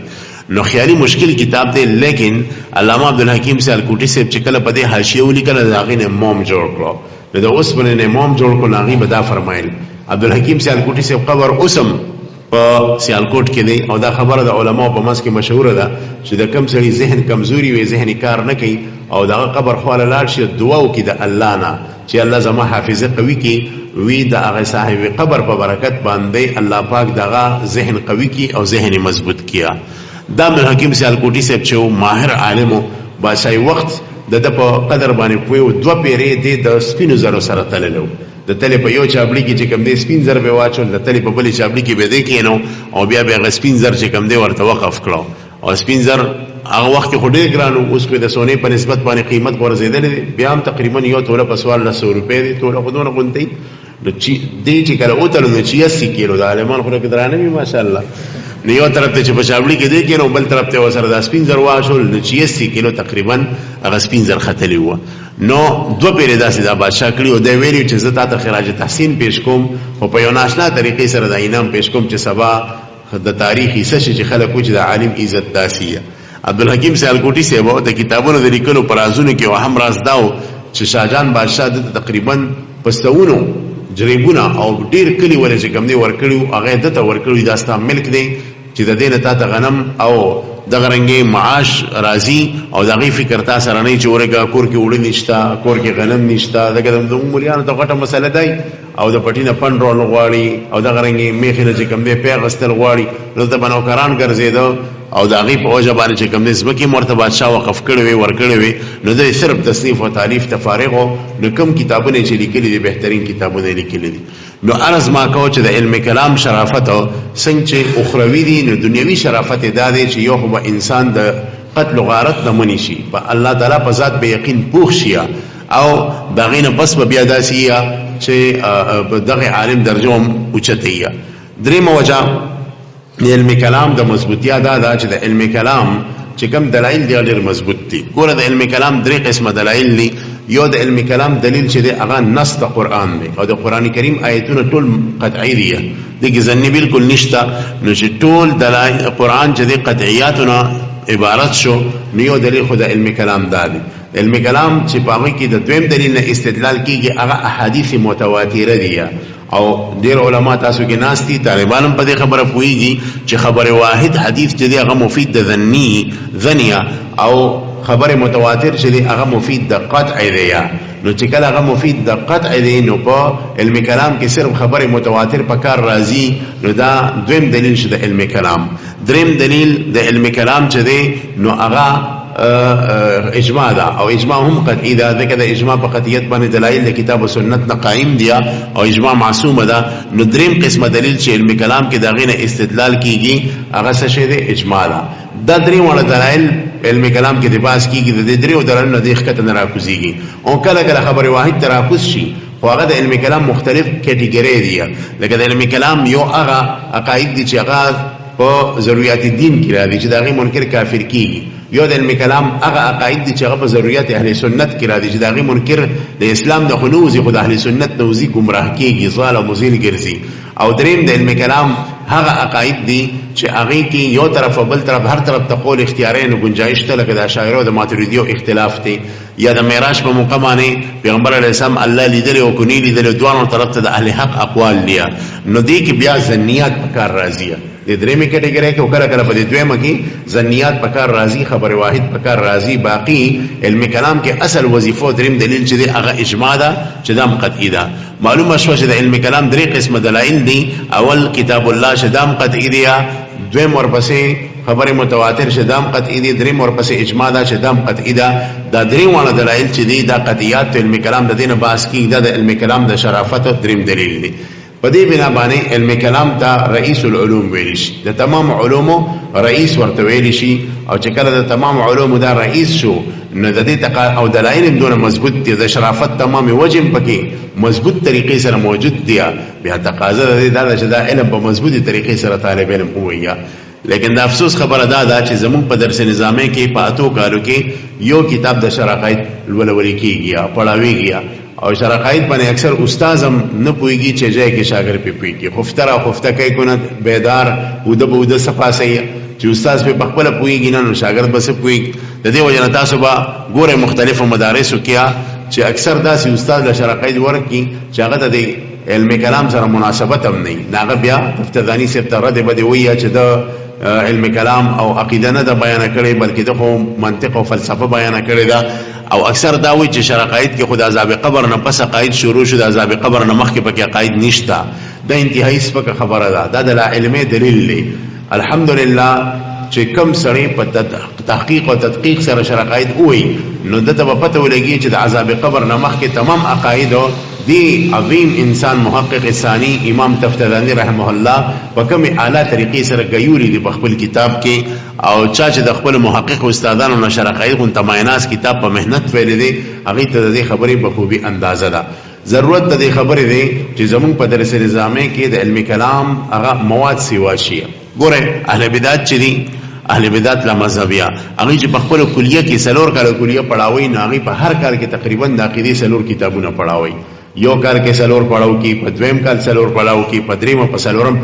نو خیالي مشکل کتاب دی لیکن علامه عبدالحکیم سیالکوټي صاحب چې کله په دې حاشیه ولیکل دا غینه موم جوړ کړو نو د اوس باندې موم جوړ کړو هغه به دا فرمایل عبدالحکیم سیالکوټي صاحب قبر اوسم په سیالکوټ کې دی او دا خبره د علماو په منځ کې مشهوره ده چې د کم سړي ذهن کمزوري وي ذهني کار نه کوي او دغه قبر خواله لاړ شي دعا وکړي د الله نه چې الله زما حافظه قوي کړي وی د هغه صاحب قبر په برکت باندې الله پاک دغه ذهن قوي کړي او ذهن مضبوط کړي دا عبدالحکیم سیالکوټي صاحب چې ماهر عالم بادشاہي وخت د په قدر باندې پوي دوه پیری د سپینو زرو سره تللو د تلې په یو چابلی کې چې کم دی سپین زر به واچول د تلې په بلې چابلی کې به دی کېنو او بیا به سپین زر چې کم دی ورته وقف کړو او سپین زر هغه وخت کې خو ډېر ګران اوس په د سونې په نسبت باندې قیمت ورزیدلې بیا هم تقریبا یو توله په سوال 100 روپۍ دی توله خودونه غونډي نو چې دی چې کله اوتل نو 86 کیلو د عالمان خو کې درانه وي ماشاءالله نو یو طرف ته چې په چابلی کې دی کېنو بل طرف ته وسره د سپین زر واچول نو 86 کیلو تقریبا هغه سپین زر ختلی و نو دو پیری داسې دا بادشاہ کړي او دی ویلي چې زه تاته خراج تحسین پیش کوم خو په یو ناشنا طریقې سره د انعام پیش کوم چې سبا د تاریخ حصہ چې خلک چې د عالم عزت داسیه عبدالحکیم سیالکوټي صاحب د کتابونو د لیکلو پرازونه کې وهم راز داو چې شاهجان بادشاہ د تقریبا پستونو جریبونه او ډیر کلی ولې چې کم دی ورکړو هغه دته ورکړو دا ستا ملک دی چې د دینه تا غنم او دغه رنګي معاش راضي او دغه فکر تا سره نه چې ورګه کور کې وړي نشتا کور کې غنم نشتا دغه د مولیانو ته غټه مسله دی او د پټینه پن رول غواړي او دغه رنګي میخه چې کم دی پیغستل غواړي نو ته بنو کران ګرځیدو او دغه په اوجه باندې چې کم نسبت کې مرتبه بادشاہ وقف کړي وي ور کړي وي نو د صرف تصنیف او تالیف تفارغ نو کم کتابونه چې لیکلي دي بهترین کتابونه لیکلي دي نو ارز ما کو چې د علم کلام شرافت او څنګه چې اخروی دي نو دنیوي شرافت ادا دي چې یو هو انسان د قتل غارت نه منی شي په الله تعالی په ذات به یقین پوښ شي او دغه نه بس بیا داسي چې دغه عالم درجوم اوچتیا دریم وجه د علم کلام د مضبوطیا دا چې د علم کلام چې کوم دلایل دی ډېر مضبوط دي ګوره د علم کلام درې قسمه دلایل دي یو د علم کلام دلیل چې دی هغه نص د قرآن دی او د قرآن کریم آیتونه ټول قطعي دي دغه ځنی بالکل نشته نو چې ټول دلایل قرآن چې دی قطعیاتونه عبارت شو نو یو دلیل خو د علم کلام دی علم کلام چې په هغه کې د دویم دلیل نه استدلال کیږي هغه احادیث متواتره دي او ډیر علما تاسو کې ناس دي طالبان په دې خبره پوهیږي چې خبره واحد حدیث چې دی هغه مفید د ظنیه او خبر متواتر چې دی هغه مفید د قطع دی نو چې کله هغه مفید د قطع دی نو په علم کلام کې صرف خبر متواتر په کار راځي نو دا دویم دلیل شته د علم کلام دریم دلیل د علم کلام چې دی نو هغه اجماع دا او اجماع هم قطعی دا ځکه د اجماع په قطعیت باندې دلایل د کتاب او سنت نه قائم دي او اجماع معصومه ده نو دریم قسمه دلیل چې علم کلام کې دا غینه استدلال کیږي هغه څه شی دی اجماع دا دریم ولا دلایل علم کلام کې د باس کیږي د دریو دلایل نه د خطه نه راکوزيږي او کله کله خبر واحد تراکوز شي خو هغه د علم کلام مختلف کټګوري دي لکه د علم کلام یو هغه عقاید دي چې هغه په ضرورت دین کې راځي چې دا غي منکر کافر کیږي یو د علم کلام هغه عقاید دي چې هغه په ضرورت اهل سنت کې راځي چې دا غي منکر د اسلام د خلوزي خدای اهل سنت نوزي گمراه کیږي ضال او مزیل ګرځي او دریم د علم کلام هغه عقاید دي چې هغه کې یو طرف او بل طرف هر طرف ته قول اختیاري نه گنجائش ته لکه د اشاعره او د ماتریدیو اختلاف دی یا د معراج په موقع باندې پیغمبر علیه السلام الله لیدل او کني لیدل دوه طرف ته د اهل حق اقوال دي نو دې کې بیا ظنیات په کار راځي د درېمې کټګوري کې وکړه کله په دې دویمه کې ظنیات په کار راځي خبر واحد په کار راځي باقی علم کلام کې اصل وظیفه دریم دلیل چې هغه اجماع ده چې دا قطعی ده معلومه شو چې د علم کلام درې قسمه دلایل دي اول کتاب الله شدام قطعی دی دویم ورپسې خبر متواتر شدام قطعی دی دریم ورپسې اجماع ده شدام قطعی ده دا دریم ولا دلایل چې دي دا قطعیات علم کلام د دینه باس کې دا د علم کلام د شرافت دریم دلیل دی په دې بنا باندې علم کلام ته رئیس العلوم ویل شي د تمام علومو رئیس ورته ویل شي او چې کله د تمام علومو دا رئیس شو نو د دې او دلایل دونه مضبوط دي د شرافت تمام وجم پکې مضبوط طریقې سره موجود دي بیا تقاضا د دا چې دا علم په مضبوطی طریقې سره طالب علم وویا لیکن د افسوس خبره دا چې زمون په درس نظامي کې په اتو کالو کې یو کتاب د شرقایت ولولي کیږي پڑھاويږي او شرقایت باندې اکثر استادم نه پويږي چې ځای کې شاګرد په پويږي خفته کوي کنه بیدار وده صفاسي چې استاد په خپل پويږي نه شاګرد بس پويږي د دې وجه تاسو به ګوره مختلفو مدارسو کې چې اکثر داسې استاد له شرقایت ورکی چې هغه د علم کلام سره مناسبت هم نه ناغه بیا افتدانی سره ترده بده ویه چې د علم کلام او عقیده نه د بیان کړي بلکې د منطق او فلسفه بیان کړي دا او اکثر دا وی چې شرقایت کې خود عذاب قبر نه پس عقاید شروع شو د عذاب قبر نه مخکې پکې عقاید نشتا دا انتهایی سپکه خبره ده دا د علمي دلیل دی الحمدلله چې کم سړی په تحقیق او تدقیق سره شرقایت وای نو دته په پته ولګي چې د عذاب قبر نه مخکې تمام عقاید دی عظیم انسان محقق ثانی امام تفتزانی رحمه الله په کوم اعلی طریقې سره غیوري دی په خپل کتاب کې او چا چې د خپل محقق استادانو نه شرقایت غون تمایناس کتاب په مهنت ویل دی هغه ته د خبرې په خوبي اندازه ده ضرورت د خبرې دی چې زمون په درس نظامي کې د علم کلام هغه مواد سیوا شي ګوره اهل بدعت چې دي اهل بدعت لا مذهبیا هغه چې په خپل کلیه کې سلور کال کلیه پڑھاوي نه هغه په هر کال کې تقریبا د عقیده سلور کتابونه پڑھاوي یو کال کې سلور پڑھاو کی په دویم کال سلور پڑھاو کی په دریم په سلورم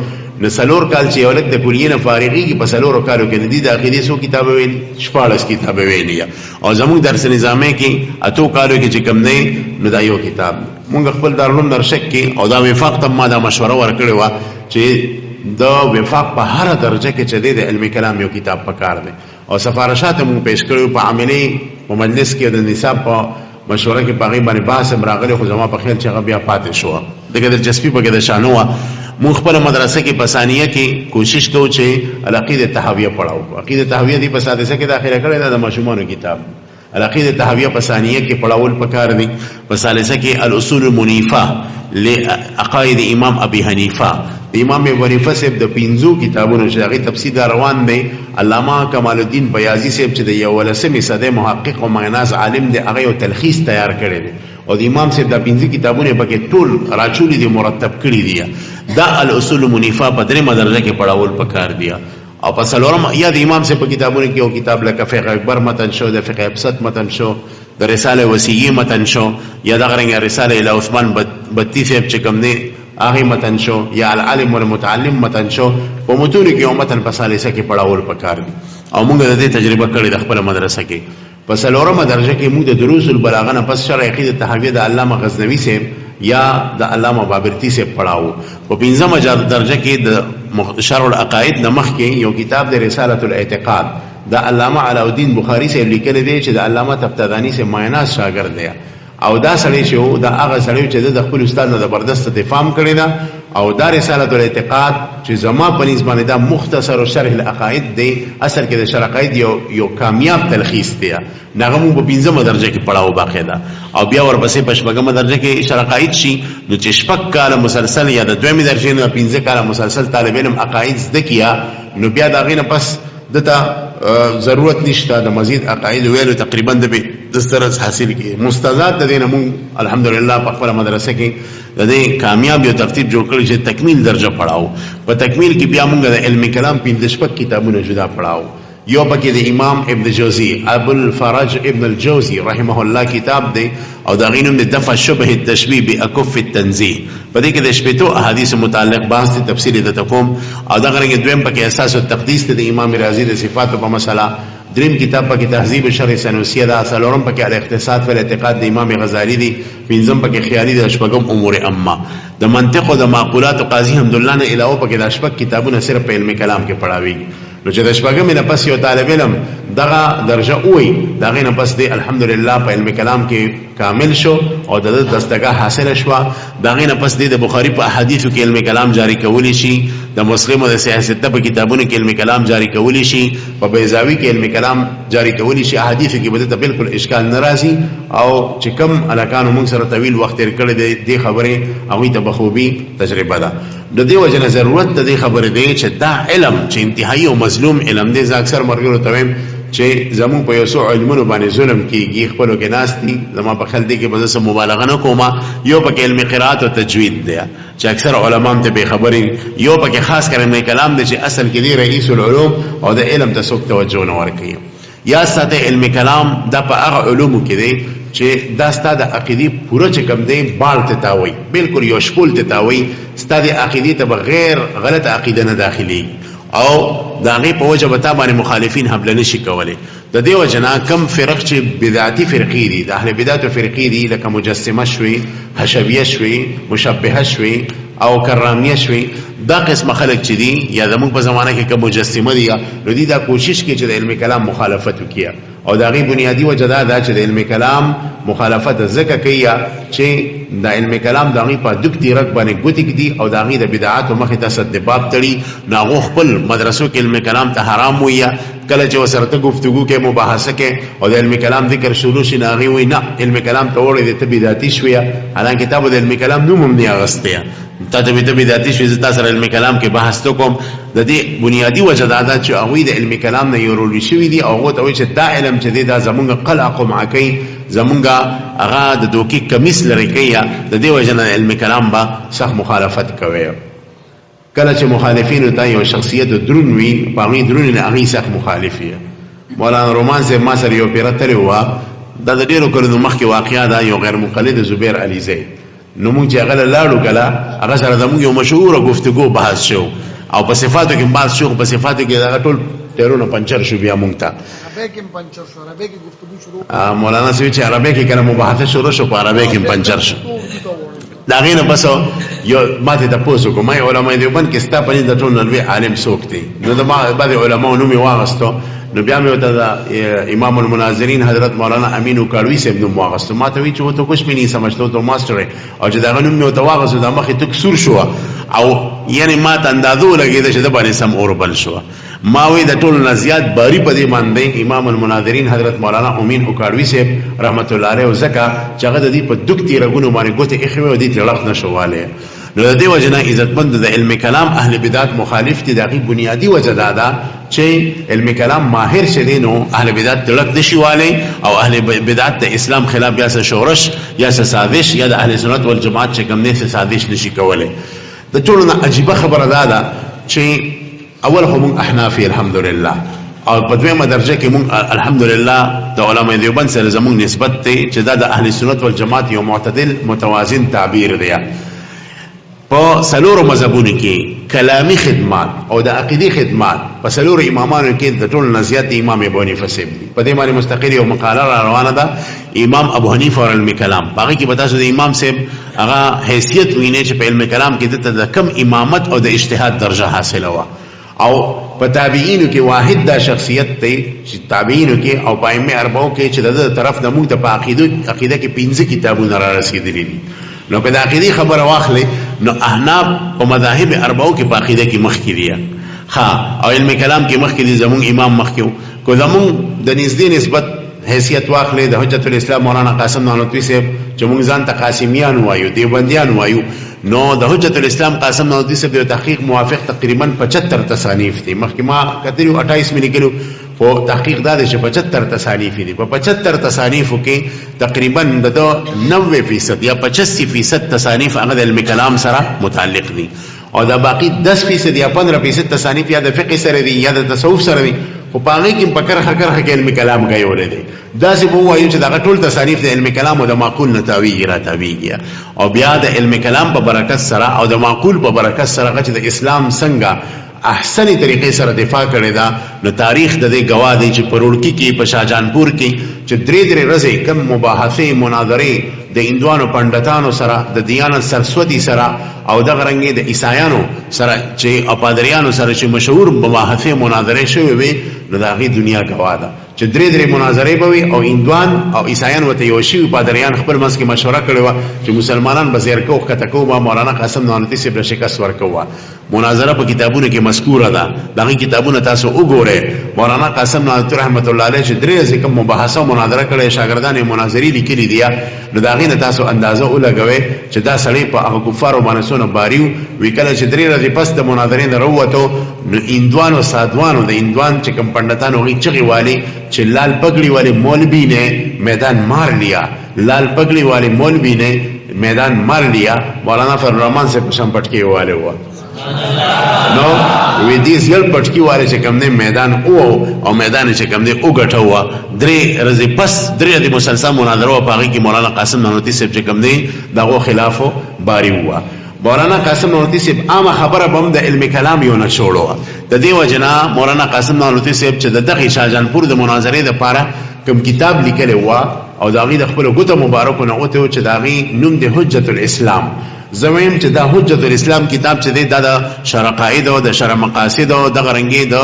نو سلور کال چې ولک د کلیه نه فارغي کی په سلور کالو کې د عقیده سو کتابه ویل شپاړس کتابه ویلیا او زموږ درس نظامي کې اتو کالو کې چې کم نه نو دا یو کتاب مونږ خپل دارالعلوم درشک کې او دا وفاق ته ما دا مشوره ورکړې و چې دا وفاق په هر درجه کې چې د علم کلام یو کتاب پکار دی او سفارشات مو پیش کړو په عملي په مجلس کې د نصاب په مشوره کې پاغي باندې باس راغلي خو زما په خیال چې هغه بیا پاتې شو دغه د جسپی په کې د شانو مون خپل مدرسې کې پسانیه کې کوشش کوو چې العقیده تحویه پڑھاو عقیده تحویه دی په ساده کې داخله کړی د ماشومانو کتاب العقیده تحویه پسانیه کې پڑھاول پکار دی په ثالثه کې الاصول المنیفه لعقائد امام ابي حنیفه امام ابو حنیفه صاحب د پینځو کتابونو چې هغه تفسیر روان دی علامه کمال الدین بیاضی صاحب چې د 11مې صدې محقق او مغناز عالم دی هغه یو تلخیص تیار کړی دی او د امام صاحب د پینځه کتابونه پکې ټول راچولي دي مرتب کړی دي دا الاصول المنیفه په درې مدرجه کې پڑھاول پکار دی او په څلورم یا د امام صاحب په کتابونو کې یو کتاب لکه فقه اکبر متن شو د فقه ابسط متن شو د رساله وصیه متن شو یا د غرنګ رساله الی عثمان بتی صاحب چې کوم نه هغه متن شو یا العالم والمتعلم متن شو په متون کې یو متن په ثالثه کې پڑھاول پکار دي او موږ د دې تجربه کړې د خپل مدرسه کې په څلورمه درجه کې موږ د دروس البلاغه نه پس شرع عقیده تحویه د علامه غزنوی صاحب یا د علامه بابرتی صاحب پڑھاو په پنځمه درجه کې د شرع العقائد د مخ کې یو کتاب د رساله الاعتقاد د علامه علاء الدین بخاری صاحب لیکل دی چې د علامه تبتدانی سے مایناز شاګرد دی او دا سړی شو دا هغه سړی چې د خپل استاد نه زبردست دفاع کړی دا او دا رساله الاعتقاد چې زما په نسبت باندې دا مختصر شرح العقائد دی اصل کې د شرح عقائد یو کامیاب تلخیص دی نغه مو په 15مه درجه کې پڑھاو باقاعده او بیا ورپسې په 15مه درجه کې شرح عقائد شي نو چې شپږ کاله مسلسل یا د 2مه درجه نه 15 کاله مسلسل طالب علم عقائد زده کیا نو بیا دا غینه پس دته ضرورت نشته د مزید عقاید ویلو تقریبا د دسترس حاصل کی مستزاد د دینه مون الحمدلله په خپل مدرسه کې د دې کامیاب یو ترتیب جوړ کړی چې تکمیل درجه پڑھاو په تکمیل کې بیا مونږ د علم کلام 15 کتابونه جدا پڑھاو یو پکې د امام ابن جوزی ابو الفرج ابن الجوزی رحمه الله کتاب دی او دا غینم د دفع شبه التشبیه باکف التنزیه په دې کې د شپږو احادیث متعلق بحث تفصیل د تقوم او دا غره دویم پکې اساس التقدیس د امام رازی د صفات په مسله دریم کتاب پکې تهذیب شرح سنوسیه دا څلورم پکې الاقتصاد و الاعتقاد د امام غزالی دی پنځم پکې خیالی د شپږم امور عامه د منطق او د معقولات قاضی حمدالله نه علاوه پکې د شپږ کتابونه صرف په علم کلام کې پڑھاوي نو چې د شپږم نه پس یو طالب علم دغه درجه وي دغه نه پس دی الحمدلله په علم کلام کې کامل شو او د دستګاه حاصل شو دغه نه پس دی د بخاری په احادیثو کې علم کلام جاری کولی شي د مسلم او د سیاست په کتابونو کې علم کلام جاری کولی شي په بیضاوی کې علم کلام جاری کولی شي احادیث کې بده بالکل اشکال ناراضي او چې کم الکانو موږ سره طویل وخت تیر کړی دی خبره او ته بخوبي تجربه ده د دې وجه ضرورت د دې خبره دی چې دا علم چې انتهایی او مظلوم علم دی ځکه اکثر مرګرو تویم چې زمون په یوسو علمونو باندې ظلم کیږي خپلو کې ناس دي زما په خل دي کې بزس مبالغه نه کومه یو پکې علم قرات او تجوید دی چې اکثر علما ته به خبري یو پکې خاص کر علم کلام دی چې اصل کې دی رئیس العلوم او د علم ته څوک توجه نه ورکوي یا ستاسو علم کلام د په هغه علومو کې دی چې دا ستاسو د عقیدې پوره چې کوم دی بال ته تاوي بالکل یو شپول ته تاوي ستاسو د عقیدې ته بغیر غلط عقیده نه داخلي او داغه په وجه بتا باندې مخالفین حمله نشي کولای د دې وجنا کم فرق چې بدعتي فرقې دي د اهل بدعت فرقې دي لکه مجسمه شوي حشویه شوي مشبهه شوي او کرامیه شوي دا قسم خلک چې دي یا زموږ په زمانه کې کوم مجسمه دي نو دي دا کوشش کوي چې د علم کلام مخالفت وکړي او داغه بنیادی وجه دا چې د علم کلام مخالفت زکه کوي چې د علم کلام داغه په دکتي رک باندې ګوتی دي او داغه د بدعات او مخه تصد باب تړي ناغو خپل مدرسو کې علم کلام ته حرام وي کله چې وسرته گفتگو کې مباحثه کې او د علم کلام ذکر شروع شي ناغي وي نه علم کلام ته وړي د بدعتي شويه الان کتاب د علم کلام نوم هم نه اغسته ته د بدعتي شويه تاسو سره علم کلام کې بحث کوم د دې بنیادی وجه دا چې هغه د علم کلام نه یورول شي دي او هغه ته وایي چې دا علم چې دا زمونږ قلق معکی زمونږه هغه د دوکي کمیس لري کوي د دې وجه نه علم کلام با صح مخالفت کوي کله چې مخالفین ته یو شخصیت درون وي په درون نه هغه صح مخالفي مولانا رومان سے ما سره یو پیرتل هوا د ډیرو کړو مخکې واقعیا دا یو غیر مقلد زبیر علی زید نو موږ چې هغه لاړو کله هغه سره زموږ یو مشهور گفتگو بحث شو او په صفاتو کې بحث شو په صفاتو کې دا ټول ټیرونه پنچر شو بیا مونږ ته عربی کې پنچر شو عربی کې گفتگو شروع مولانا سوي چې عربی کې کله مباحثه شروع شو په عربی کې پنچر شو دا غینه بس یو ماته تاسو کومه علماء دیوبند کې ستا په دې ټول نلوي عالم څوک دی نو دا بعض علماء نومي واغستو نو بیا مې وته دا امام المناظرین حضرت مولانا امین وکړوي سب نو واغستو ماته وی چې وته کوم نه سمجھتو ته ماستر او چې دا غنوم مې وته واغستو دا مخې تک سور شو او یعنی ما ته اندازو لګیدا چې د باندې سم اوربل شو ما وی د ټول نه زیات باری په دې باندې امام المناظرین حضرت مولانا امین وکړوي سب رحمت الله علیه او زکا چې هغه د دې په دکتي رغونو باندې ګوته اخوي او دې تلخ نشواله نو د دې وجنه عزتمند د علم کلام اهل بدعت مخالف دي دغه بنیادی وجه دا چې علم کلام ماهر شلینو اهل بدعت تلک نشواله او اهل بدعت د اسلام خلاف یا شورش یا سازش یا د اهل سنت والجماعت چې کوم نه سازش نشي کوله د ټولو عجیب خبره ده چې اول هم احنافي الحمدلله او په دویمه درجه کې مونږ الحمدلله د علماء دیوبند سره زمونږ نسبت دی چې دا د اهل سنت والجماعت یو معتدل متوازن تعبیر دی. په سلورو مذهبونو کې کلامی خدمات او د عقیدی خدمات په سلورو امامانو کې د ټول نه زیات امام ابو حنیفه صاحب دی. په دې باندې مستقل یو مقاله را روانه ده امام ابو حنیفه او علم کلام. باقي کې بتا شو د امام صاحب هغه حیثیت ویني چې په علم کلام کې د کم امامت او د اجتهاد درجه حاصله و او په تابعینو کې واحد دا شخصیت دی چې تابعینو کې او پایمه اربعو کې چې د طرف د موږ د عقیده کې 15 کتابونه را رسیدلي دي. نو په عقیده خبره واخلې نو احناف په مذاهب اربعو کې په عقیده کې مخکې دي ها او علم کلام کې مخکې دي زمونږ امام مخکې کو زمونږ د نږدې نسبت حیثیت واخلې د حجت الاسلام مولانا قاسم نانوتوی صاحب چې موږ ځان ته قاسمیان وایو دیوبندیان وایو نو د حجت الاسلام قاسم نانوتوی صاحب د تحقیق موافق تقریبا 75 تصانیف دي. مخکې ما کتلو 28 ملي کېلو په تحقیق دا چې 75 تصانیف دي. په 75 تصانیفو کې تقریبا د 90% یا 85% تصانیف هغه د علم کلام سره متعلق دي او دا باقی 10% یا 15% تصانیف یا د فقه سره دي یا د تصوف سره دي. خو پاغي کې په کرخه کې علم کلام غي ولې دا چې وو وایو چې دا ټول تصانیف د علم کلام او د معقول نتاوی را تاویږي او بیا د علم کلام په برکت سره او د معقول په برکت سره چې د اسلام څنګه احسنی طریقې سره دفاع کړی دا نو تاریخ د دې گواه دی چې پرورکی کې په شاهجانپور کې چې درې ورځې کم مباحثه مناظره د اندوانو پندتانو سره د دیانت سرسوتی سره او د غرنګي د عیسایانو سره چې اپادریانو سره چې مشهور مباحثه مناظره شوی وي نو دا غي دنیا گواه ده چې درې مناظره بوي او اندوان او عیسایان وته یو شی پادریان خپل منځ کې مشوره کړې و چې مسلمانان بزیر کو کته کو با مولانا قاسم نانوتوی صاحب شکست ورکوه. مناظره په کتابونو کې مذکوره ده دغه کتابونه تاسو وګورئ. مولانا قاسم نانوتوی رحمت الله علیه چې درې ځکه مباحثه مناظره کړې شاګردان مناظری لیکلي دي نو دا غینه تاسو اندازه ولګوي چې دا سړی په هغه کفارو باندې سونه باریو وکړه چې درې ورځې پس د مناظرې نه وروته نو اندوانو سادوانو د اندوان چې کم پندتانو غي چغي والی چې لال پگڑی والے مولوی نے میدان مار لیا لال پگڑی والے مولوی نے میدان مار لیا مولانا فضل الرحمان سے پشم پٹکی والے ہوا نو ویدیس یل پټکی والے چې کوم نه میدان او میدان چې کوم نه وګټه هوا درې ورځې پس درې د مسلسل مناظره په هغه کې مولانا قاسم نانوتوی صاحب چې کوم نه دغه خلافو باری هوا. مولانا قاسم نانوتوی صاحب عام خبره بم د علم کلام یو نه شوړو د دې وجنا مولانا قاسم نانوتوی صاحب چې دغه شاهجانپور د مناظره لپاره کوم کتاب لیکلی و او داغي د خپل غوته مبارکونه اوته چې داغي نوم د حجت الاسلام زمیم چې دا حجت الاسلام کتاب چې دی دا د شرع قواعد او د شرع مقاصد او د غرنګي د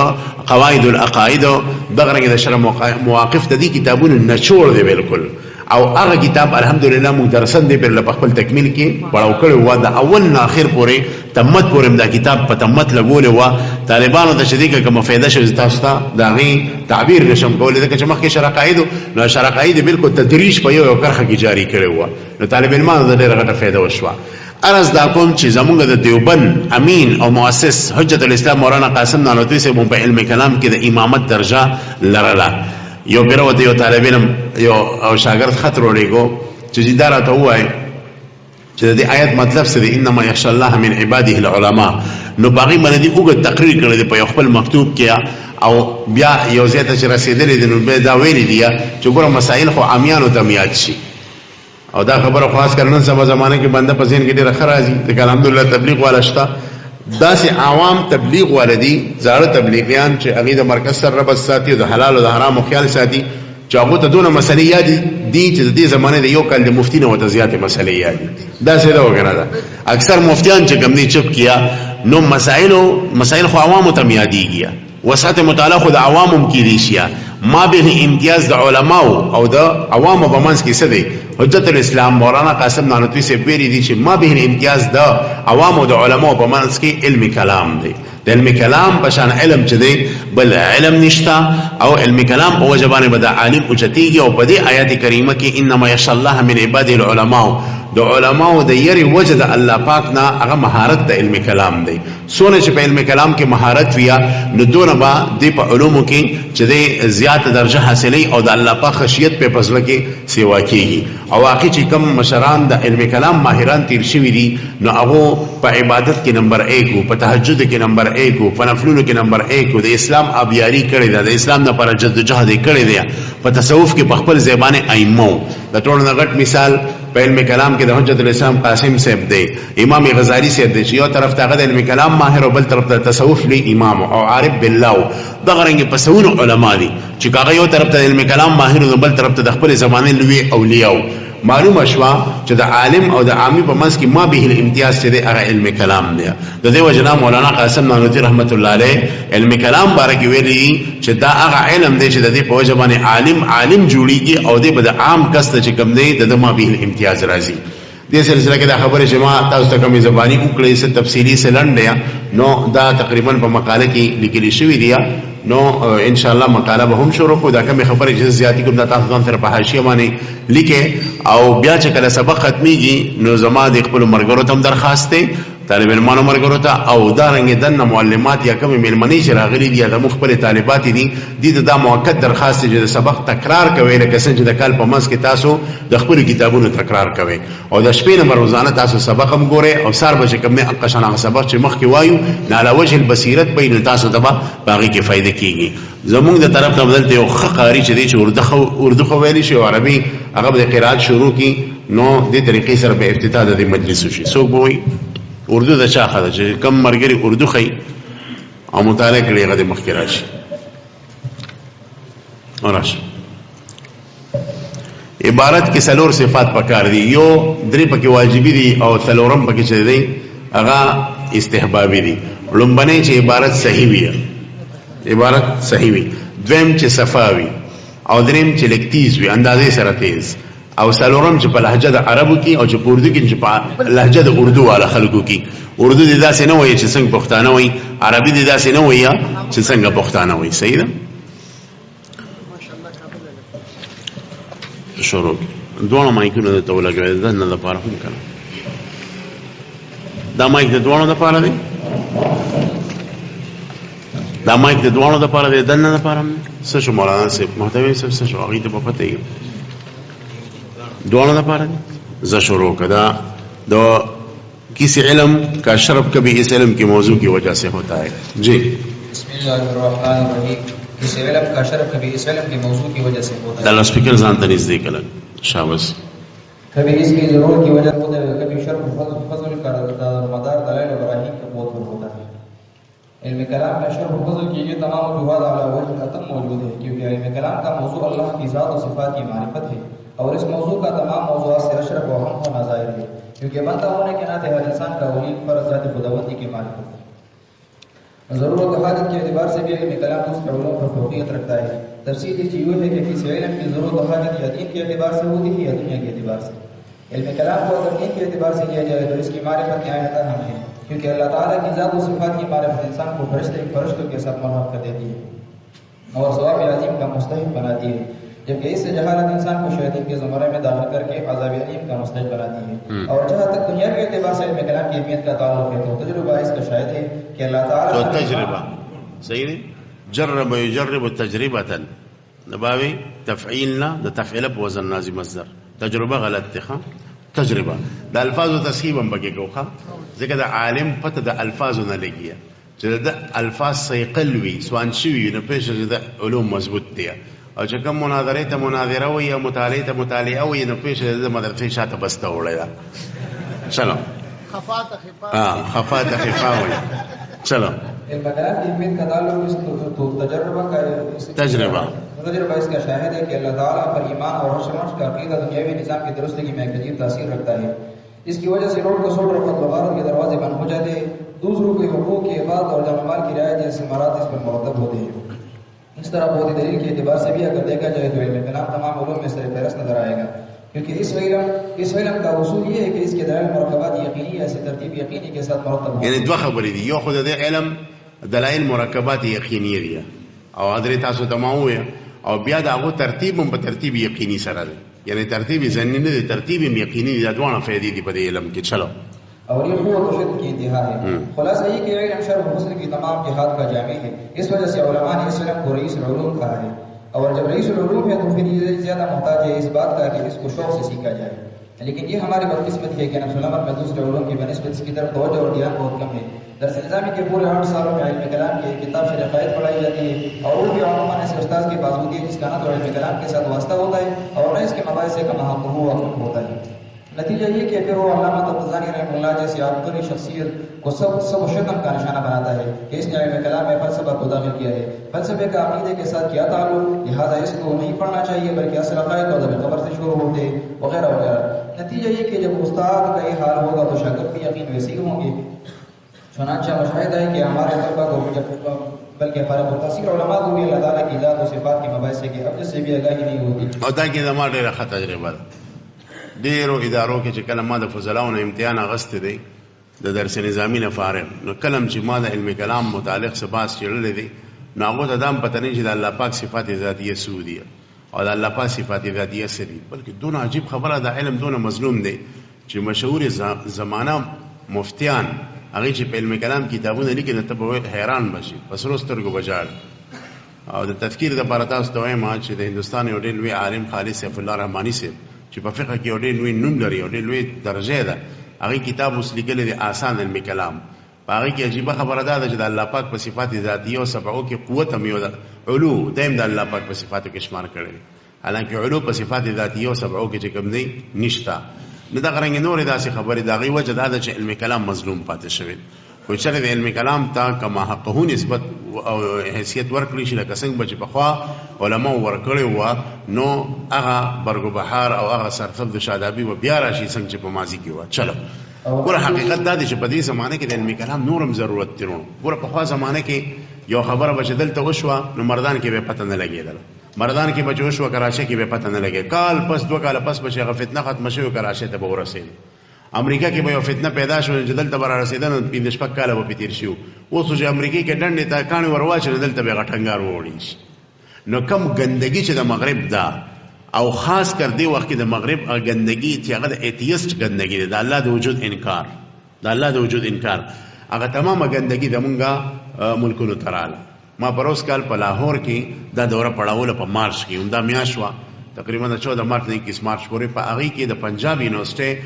قواعد العقاید او د غرنګي د شرع مواقف د دې کتابونو نچوړ دی بالکل او هغه کتاب الحمدلله موږ درسن دی په خپل تکمیل کې پړاو کړو و د اول نه اخر پورې تمت پورې دا کتاب په تمت لګول و طالبانو ته شديده کوم فائدہ شوه تاسو ته دا غي تعبیر نشم کولای ځکه چې مخکې شرع قواعد نو شرع قواعد بالکل تدریج په یو کرخه کې جاری کړو و نو طالب علمانو د ډېر غټه فائدہ وشوه. ارز دا کوم چې زمونږ د دیوبند امین او مؤسس حجت الاسلام مولانا قاسم نانوتوی صاحب په علم کلام کې د امامت درجه لرله. یو بیروته یو طالب علم یو او شاګرد خط وروړيګو چې دارا ته وای چې د آیت مطلب څه دی انما یخشى الله من عباده العلماء نو باغی باندې وګ تقریر کړی په خپل مکتوب کې او بیا یو زیاته چې رسیدلې دي نو به دا ویلي دي چې ګوره مسائل خو عامیانو ته میاد شي او دا خبره خاص کرنن سبا زمانه کې بنده پسین کې ډیره خرازي د الحمدلله تبلیغ والا شته داسې عوام تبلیغ والدي زاړه تبلیغیان چې هغه د مرکز سره ربط ساتي د حلال او د حرام خیال ساتي چې هغه ته دونه مسلې یاد دي چې د دې زمانه د یو کال د مفتی نه وته زیاتې مسلې یاد دا څه دا وګڼه ده اکثر مفتیان چې کمني چپ کیا نو مسائل خو عوام ته یادېږي وسعت مطالعه خو د عوامم کې دي شیا ما به امتیاز د علماو او د عوامو په منځ کې څه دی حجت الاسلام مولانا قاسم نانوتوی سے ویلي دي چې ما به امتیاز د عوامو د علماو په منځ کې علم کلام دی د علم کلام په شان علم چې دی بل علم نشتا او علم کلام په وجبانه بد عالم اوچتیږي او په دې آیات کریمه کې انما یخشى الله من عباده العلماء د علماو د یری وجه د الله پاک نه هغه مهارت د علم کلام دی. سونه چې په علم کلام کې مهارت ویا نو دونه با د په علومو کې چې د زیات درجه حاصلې او د الله پاک خشیت په فضل کې سیوا کیږي. او واقعي چې کم مشران د علم کلام ماهران تیر شوي دي نو هغه په عبادت کې نمبر 1 او په تهجد کې نمبر 1 او په نفلونو کې نمبر 1 او د اسلام ابیاری کړی دا د اسلام لپاره جدوجہد کړی دی. په تصوف کې په خپل زبانه ائمه د ټولو نغټ مثال په علم کلام کې د حجت الاسلام قاسم صاحب دی، امام غزالی صاحب دی چې یو طرف ته د علم کلام ماهر او بل طرف ته تصوف لی امام او عارف بالله. دغه رنګ په سونو علما دي چې هغه یو طرف ته علم کلام ماهر او بل طرف ته د خپل زمانه لوی اولیاء. معلومه شوا چې د عالم او د عامي په منځ کې ما به الامتیاز چې د علم کلام دی. د دې وجنا مولانا قاسم نانوتي رحمت الله علیه علم کلام باره کې ویلي چې دا هغه علم دی چې د دې په وجه باندې عالم جوړیږي او د بد عام کس ته چې کوم دی د ما به الامتیاز راځي. دې سلسله کې دا خبره چې ما تاسو ته کومې زبانی وکړې څه تفصیلی څه لنډه نو دا تقریبا په مقاله کې لیکل شوی دی. نو ان شاء الله مقاله به هم شروع کو. دا کومه خبره چې زیاتی کوم د تاسو ځان سره په حاشیه باندې لیکه او بیا چې کله سبق ختميږي نو زما د خپل مرګرو ته درخواست دی طالب علمانو مرګرو ته او دا رنګ دنه معلمات یا کوم ملمنې چې راغلي دي د مخبر طالبات دي د دا موقت درخواست چې د سبق تکرار کوي لکه څنګه چې د کال په منځ کې تاسو د خپل کتابونو تکرار کوي او د شپې نه روزانه تاسو سبق هم ګورئ او سار به کوم نه اقشنه سبق چې مخ کې وایو نه علاوه وجه البصیرت بین تاسو ته باقي کې فائدې کیږي. زمونږ د طرف ته بدلته یو خقاری چې دی چې اردو خو ویلی شي او عربي هغه د قرات شروع کی نو د طریقې سره به افتتاح د مجلس شي. څوک به وي اردو د چا خاله چې کم مرګري اردو خي او مطالعه کړي هغه د مخکې راشي او راشي. عبارت کې څلور صفات پکار دي، یو درې پکې واجبي دي او څلورم پکې چې دی هغه استحبابي دي. لومبنه چې عبارت صحیح وي، عبارت صحیح وي، دویم چې صفاوي او دریم چې لکتیز وي اندازې سره تیز او څلورم چې په لهجه د عربو کې او چې په اردو کې چې په لهجه د اردو والا خلکو کې. اردو دې داسې نه وایي چې څنګه پښتانه وایي، عربي دې داسې نه وایي چې څنګه پښتانه وایي. صحیح ده؟ شروع دوه مایکونه ته ولګوي د نه لپاره هم کنه دا مایک د دوه لپاره دی، دا مایک د دوه لپاره دی، د نه لپاره څه شو مولانا صاحب محتوی څه شو هغه ته په پته یې دوانو لپاره ز شروع کدا دو کسی علم کا شرف کبھی اس علم کی موضوع کی وجہ سے ہوتا ہے. جی بسم اللہ الرحمن الرحیم. کسی علم کا شرف کبھی اس علم کی موضوع کی وجہ سے ہوتا ہے. دل اسپیکر زان تنیز دیکھ لگ شاباش. کبھی اس کی ضرورت کی وجہ ہوتا ہے، کبھی شرف فضل کا مدار دلائل و براہین کے بہت پر ہوتا ہے. علم کلام میں شرف فضل کی یہ تمام وجوہات اعلی وجہ ختم موجود ہے کیونکہ علم کلام کا موضوع اللہ کی ذات و صفات کی معرفت ہے اور اس موضوع کا تمام موضوعات سے اشرف و اہم ہونا ظاہر ہے کیونکہ بندہ ہونے کے ناطے ہر انسان کا ولی فرض ذات خداوندی کی معرفت ہے. ضرورت و حاجت کے اعتبار سے بھی علم کلام دوسرے علوم پر فوقیت رکھتا ہے. تفصیل یہ چیز ہے کہ کسی علم کی ضرورت و حاجت یا دین کے اعتبار سے ہوتی ہے یا دنیا کے اعتبار سے. علم کلام کو اگر دین کے اعتبار سے لیا جائے تو اس کی معرفت نہایت اہم ہے کیونکہ اللہ تعالیٰ کی ذات و صفات کی معرفت انسان کو فرشتوں کے ساتھ ملحق کر دیتی ہے اور ثواب عظیم کا مستحق بناتی ہے، جبکہ اس سے جہالت انسان کو شیاطین کے زمرے میں داخل کر کے عذاب علیم کا مستحق بناتی ہے. اور جہاں تک دنیا کے اعتبار سے علم کلام کی اہمیت کا تعلق ہے تو تجربہ اس کا شاہد ہے کہ اللہ تعالیٰ تو تجربہ صحیح ہے. جرب یجرب تجربه نباوی تفعیلنا د تفعیل په وزن نازی مصدر تجربه غلط ده. تجربه د الفاظو تصحیح هم بګه کوخه ځکه د عالم پته د الفاظو نه لګي چې د الفاظ صحیح قلوي سوان شوی نه پېښه د علوم مضبوط دي او چې کوم مناظره ته مناظره وي او مطالعه ته مطالعه وي نه پېښه د مدرسې شاته بسته وړي دا. چلو خفات خفا وي. چلو علم کلام کی اہمیت کا تعلق اس تجربہ اس کا شاہد ہے کہ اللہ تعالیٰ پر ایمان اور شمس کا عقیدہ دنیاوی نظام کی درستگی میں ایک عجیب تاثیر رکھتا ہے. اس کی وجہ سے روڈ کو سوٹ رفت وغیرہ کے دروازے بند ہو جاتے ہیں، دوسروں کے حقوق کی عبادت اور جان مال کی رعایت جیسے مراد اس پر مرتب ہوتے ہیں. اس طرح بہت دلیل کے اعتبار سے بھی اگر دیکھا جائے تو علم کلام تمام علوم میں سر فہرست نظر آئے گا کیونکہ اس علم کا اصول یہ ہے کہ اس کے دلائل مرکبات یقینی ایسے ترتیب یقینی کے ساتھ مرتب ہو. یعنی دوه خبرې دي، یو خو د علم دلایل مرکبات یقینی دي او حضرت تاسو تمامو او بیا د هغه ترتیب هم په ترتیب یقیني سره دی یعنی ترتیب ضمنی نه دی، ترتیب یقیني دی. دا دواړه فائدې دي په دې علم کې. چلو اور یہ قوت و شدت کی انتہا ہے. خلاصہ یہ کہ علم شرح مسلم کی تمام جہاد کا جامع ہے. اس وجہ سے علماء نے اس علم کو رئیس العلوم کہا ہے. اور جب رئیس العلوم ہے تو پھر یہ زیادہ محتاج ہے اس بات کا کہ اس کو شوق سے سیکھا جائے. لیکن یہ ہماری بدقسمتی ہے کہ نفس الامر میں دوسرے علوم کی بنسبت اس کی طرف توجہ اور دھیان بہت کم ہے. درس نظامی کے پورے 8 سالوں میں علم کلام کی کتاب شرح قائد پڑھائی جاتی ہے اور وہ بھی عموماً ایسے استاذ کے پاس ہوتی ہے جس کا نہ تو علم کلام کے ساتھ واسطہ ہوتا ہے اور نہ اس کے مباحث کا محقق ہوتا ہے. نتیجہ یہ کہ پھر وہ علامہ تبتزانی رحمہ اللہ جیسی عبقری شخصیت کو سب شتم کا نشانہ بناتا ہے کہ اس نے علم کلام میں فلسفہ کو داخل کیا ہے. فلسفے کا عقیدے کے ساتھ کیا تعلق، لہذا اس کو نہیں پڑھنا چاہیے بلکہ اصل عقائد اور خبر سے شروع ہوتے وغیرہ وغیرہ. نتیجہ یہ کہ جب استاد کا یہ حال ہوگا تو شاگرد بھی یقین ویسے ہی ہوں گے. چنانچہ مشاہدہ ہے کہ ہمارے طلبہ کو بلکہ فارغ التحصیل علماء کو بھی اللہ تعالیٰ کی ذات و صفات کے مباحث کے ابجد سے بھی آگاہی نہیں ہوتی. او دا کې زما ډېره ښه تجربه ده. ډېرو ادارو کې چې کله ما د فضلاو نه امتحان اخیستی دی د درس نظامي نه فارغ، نو کله چې ما د علم کلام متعلق څه بحث چېړلی دی نو هغو ته دا هم پته نه چې د الله پاک صفات ذاتیه څه دي او د الله پاک صفات ذاتیه څه دي. بلکې دونه عجیب خبره د علم دونه مظلوم دی چې مشهور زمانه مفتیان هغې چې په علم کلام کتابونه لیکي نو ته به حیران بشي، په سرو سترګو به ژاړي. او د تذکیر دپاره تاسو ته وایم چې د هندوستان یو ډېر لوی عالم خالد سیف الله رحماني صاحب چې په فقه کې یو ډېر لوی نوم لري او ډېر لوی درجه ده، هغې کتاب اوس لیکلی دی آسان علم کلام. په هغې کې عجیبه خبره دا ده چې د الله پاک په صفات ذاتیه او سبعو کې قوت هم یو ده، علو دا هم د الله پاک په صفاتو کې شمار کړی دی، حالانکې علو په صفات ذاتیه او سبعو کې چې کوم دی نشته. نو دغه رنګې نورې داسې خبرې د هغې وجه دا ده چې علم کلام مظلوم پاتې شوی. خو چېرې د علم کلام ته که محققو نسبت او حیثیت ورکړی شي لکه څنګه به چې پخوا علماو ورکړی وه نو هغه برګو بهار او هغه سرسبز د شادابي به بیا راشي څنګه چې په ماضي کې وه. چلو ګوره حقیقت دا دی چې په دې زمانه کې د علم کلام نور هم ضرورت دی. ګوره پخوا زمانه کې یو خبره به چې دلته وشوه نو مردان کې به پته نه لګېدله، مردان کې به چې وشوه کراچۍ کې به پته نه لګېد، کال پس 2 کاله پس به چې هغه فتنه ختمه شوې کراچۍ ته به ورسېد. امریکا کې به یو فتنه پیدا شوه چې دلته به رارسېده نو 15 کاله به پې تېر شي. اوس چې امریکې کې ډنډې ته کاڼې ور واچوي دلته به یې غټنګار ووړي شي. نو کم ګندګي چې د مغرب ده او خاص کر دې وخت کې د مغرب ګندګي چې هغه د ایتیسټ ګندګي ده، د الله د وجود انکار، د الله د وجود انکار، هغه تمامه ګندګي زمونږ ملکونو ته راغله. ما پروس کال په لاهور کې دا دوره پړاوله په مارچ کې همدا میاشت وه تقریبا د 14 مارچ نه 21 مارچ پورې. په هغې کې د پنجاب یونیورسټۍ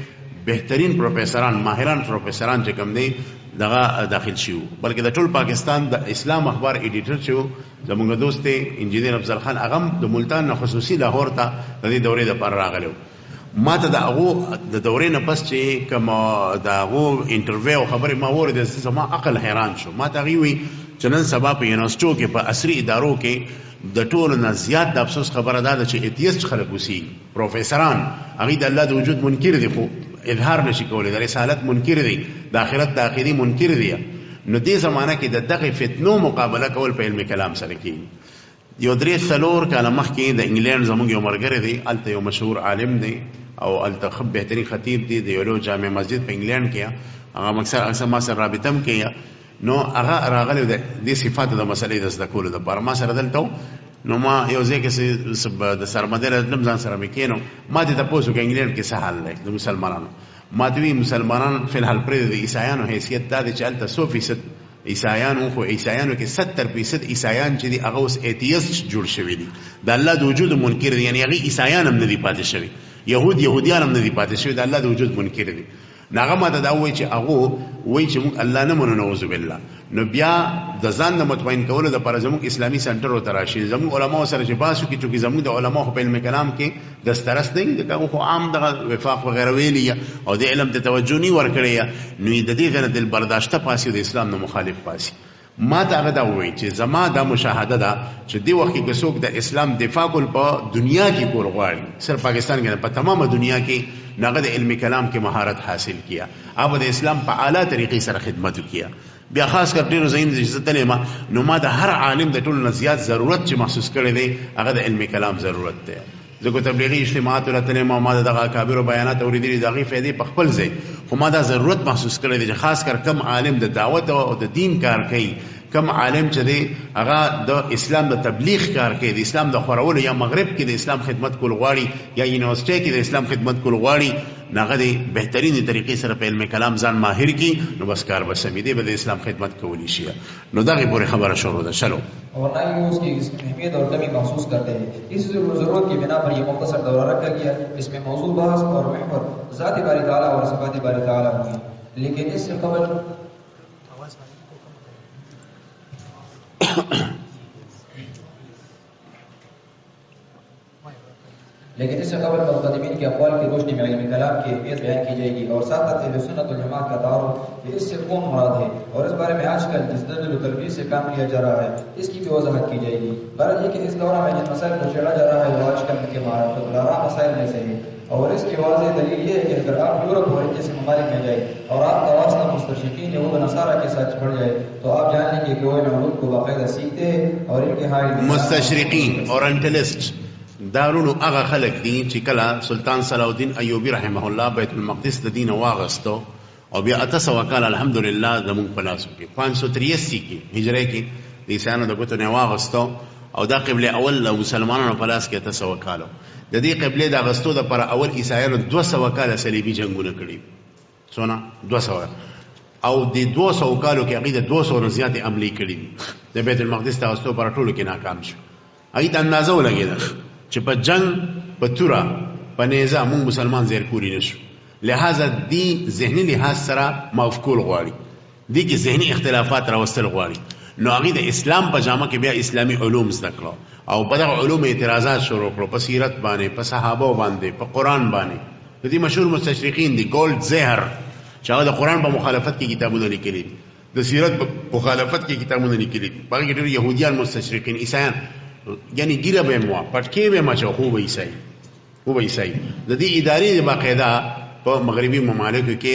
بهترین پروفیسران ماهران پروفیسران چې کوم دی دغه داخل شوي، بلکې د ټول پاکستان د اسلام اخبار ایډیټر چې و زموږ دوست دی انجینیر افضل خان، هغه هم د ملتان نه خصوصي لاهور ته د دې دورې دپاره راغلی و. ما ته د هغو د دورې نه پس چې کوم د هغو انټرویو خبرې ما واورېدې زما عقل حیران شو. ما ته هغوی وایي چې نن سبا په یونیورسټو کې په عصري ادارو کې د ټولو نه زیات د افسوس خبره دا ده چې ایتیسټ خلک اوسېږي، پروفیسران هغوی د الله د وجود منکر دي خو اظهار نشي کولی، د رسالت منکر دی، د آخرت د عقیدې منکر دی. نو دې زمانه کې د دغې فتنو مقابله کول په علم کلام سره کېږي. یو 3-4 کاله مخکې د انګلینډ زموږ یو ملګری دی، هلته یو مشهور عالم دی او هلته ښه بهترین خطیب دی د یو لوی جامع مسجد په انګلینډ کې، هغه اکثر ما سره رابطه هم کوي. نو هغه راغلی د دې صفاتو د مسلې د زده کولو دپاره ما سره دلته نو ما یو ځای کې د سرمدې راتلم ځان سره مې کېنو، ما دې تپوس وکړه انګلینډ کې څه حال دی د مسلمانانو. ما ته وایي مسلمانان فی الحال پرېږده، د عیسایانو حیثیت دا دی چې هلته 100% عیسایان و، خو عیسایانو کې 70% عیسایان چې دي هغه اوس ایتیسټ جوړ شوي دي، د الله د وجود منکر دي، یعنې هغې عیسایان هم نه دي پاتې شوي، یهودیان هم نه دي پاتې شوي، د الله د وجود منکر دي. نو هغه ما ته دا وایي چې هغو وایي چې موږ الله نه منو نعوذ بالله. نو بیا د ځان د مطمئن کولو دپاره زموږ اسلامي سنټرو ته راشي، زموږ علماو سره چې بحث وکړي، چونکې زموږ د علماو خو په علم کلام کې دسترس دی، ځکه هغو خو عام دغه وفاق وغیره ویلي او د علم ته توجه نه ورکړې، نو د دې ځای نه دلبرداشته پاسي او د اسلام نه مخالف پاسي. ما ته هغه دا ووایي چې زما دا مشاهده ده چې دې وخت کې که څوک د اسلام دفاع کول په دنیا کې کول غواړي، صرف پاکستان کې نه په تمامه دنیا کې، نو هغه د علم کلام کې مهارت حاصل کیا، هغه د اسلام په اعلی طریقې سره خدمت وکړه. بیا خاص کر ډېرو ځایونو چې زه تللی ما، نو ما د هر عالم د ټولو نه زیات ضرورت چې محسوس کړی دی هغه د علم کلام ضرورت دی. زه کو تبلیغي اجتماعاتو ته تللی ما د دغه اکابرو بیانات اورېدلي، د هغې فایدې په خپل ځای، خو ما دا ضرورت محسوس کړی دی چې خاص کر کم عالم د دعوت او د دین کار کوي کم عالم چې دی هغه د اسلام د تبلیغ کار کوي، د اسلام د خورولو، یا مغرب کې د اسلام خدمت کول غواړي، یا یونیورسيټي کې د اسلام خدمت کول غواړي، هغه د بهترینې طریقې سره په علم کلام ځان ماهر کی، نو بس کار به سمې دی، به د اسلام خدمت کولی شي. نو دغه پورې خبره شروع ده. چلو اور نہ ہی اس کی اہمیت اور کمی محسوس کرتے ہیں. اس ضرورت کی بنا پر یہ مختصر دورہ رکھا گیا. اس میں موضوع بحث اور محور ذات باری تعالیٰ اور صفات باری تعالیٰ ہوئی. لیکن اس سے قبل مقدمین کے اقوال کی روشنی میں علم کلام کی اہمیت بیان کی جائے گی اور ساتھ ساتھ اہل سنت والجماعت کا تعارف کہ اس سے کون مراد ہے اور اس بارے میں آج کل جس دلیل و تلبیس سے کام لیا جا رہا ہے اس کی بھی وضاحت کی جائے گی. غرض یہ کہ اس دورہ میں جن مسائل کو چھیڑا جا رہا ہے وہ آج کل کے معرفت مسائل میں سے ہے اور اس کی واضح دلیل یہ ہے کہ اگر آپ یورپ اور جیسے ممالک میں جائیں اور آپ کا واسطہ مستشرقین یا وہ نصارہ کے ساتھ بڑھ جائے تو آپ جان لیں گے کہ وہ ان علوم کو باقاعدہ سیکھتے ہیں اور ان کے حال مستشرقین اورینٹلسٹ دارونو هغه خلق دي چې کله سلطان صلاح الدین ایوبی رحمه الله بیت المقدس د دین واغستو او بیا 800 کال الحمدلله زمون په لاسو کې 583 کې هجری کې د عیسانو د ګوتو نه واغستو او دا قبله اول له مسلمانانو په لاس کې 800 کال د دې قبله د اغستو د پر اول عیسایانو 200 کال صلیبي جنگونه کړي څونه 200 او د 200 کالو کې عقیده 200 نه زیات عملی کړي د بیت المقدس د اغستو پر ټولو کې ناکام شو. اې د اندازه ولګیدل چې په جنگ په توره په نیزه مونږ مسلمان زیر کولی نشو، لہذا دی ذهنی لحاظ سره موفقول غواړي، دی کې ذهنی اختلافات راوستل غواړي. نو هغې د اسلام په جامه کې بیا اسلامي علوم زده کړو او په دغه علوم اعتراضات شروع کړو، په سیرت باندې، په صحابو باندې، په قرآن باندې. د دې مشهور مستشرقین دی ګولډ زهر چې هغه د قرآن په مخالفت کې کتابونه لیکلي دي، د سیرت په مخالفت کې کتابونه لیکلي دي، په هغې کې ډېر یهودیان مستشرقین عیسایان یعنی ګیره به موا پټکې به مچو خو به عیسائی خو به عیسائی د دې ادارې باقاعده په مغربي ممالکو کې.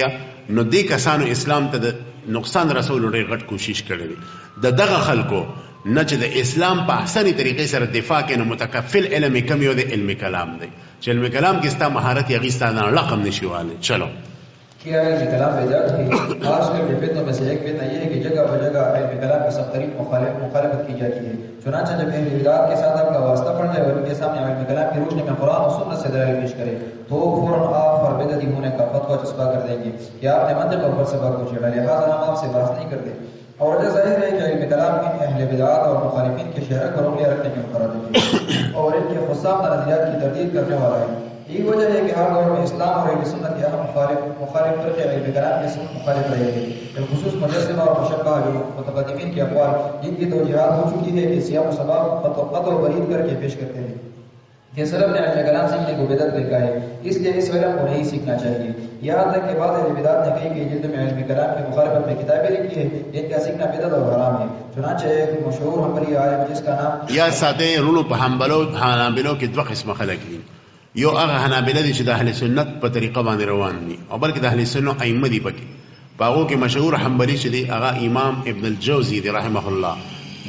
نو دې کسانو اسلام ته د نقصان رسول ډېر غټ کوشش کړی د دغه خلکو نه چې د اسلام په احسنی طریقې سره دفاع کوي، نو متکفل علم کم یو د علم کلام دی چې علم کلام کې ستا مهارت یې هغې ستا نه رقم نشي والی. چلو کیا علم کلام بدعت ہے؟ آج کل کے فتنوں میں سے ایک فتنہ یہ ہے کہ جگہ بہ جگہ علم کلام کی سخت ترین مخالفت کی جاتی ہے. چنانچہ جب اہل بدعت کے ساتھ آپ کا واسطہ پڑ جائے اور ان کے سامنے علم کلام کی روشنی میں قرآن اور سنت سے دلائل پیش کرے تو فوراً آپ پر بدعتی ہونے کا فتویٰ چسپاں کر دیں گے کہ آپ نے منطق اور فلسفہ کو چھیڑا، لہٰذا ہم آپ سے بحث نہیں کرتے. اور وجہ ظاہر ہے کہ علم کلام ان اہل بدعات اور مخالفین کے شہرت پر انگلیاں رکھنے میں متردد ہے اور ان کے خصام نظریات کی تردید کرنے والا ہے. یہی وجہ ہے کہ ہر دور میں اسلام اور اہل سنت کے اہم مخالف فرقے علم کلام کے ساتھ مخالف رہے ہیں، بالخصوص مجسمہ اور مشبہ جو متقدمین کے اقوال جن کی توجیہات ہو چکی ہے کہ سیاق و سباب قطع و برید کر کے پیش کرتے ہیں کہ سلف نے علم کلام سیکھنے کو بدعت لکھا ہے، اس لیے اس علم کو نہیں سیکھنا چاہیے. یہاں تک کہ بعض اہل بدعت نے کئی کئی جلد میں علم کلام کی مخالفت میں کتابیں لکھی ہیں جن کا سیکھنا بدعت اور حرام ہے. چنانچہ ایک مشہور حنبلی عالم جس کا نام یا ساته رونو په حنابلو کې دوه قسمه خلک دي، یو هغه حنابله دي چې د اهل سنت په طریقه باندې روان دي او بلکې د اهل سنت ائمه دي پکې. په هغو کې مشهور حنبلي چې دی هغه امام ابن الجوزي دی رحمه الله،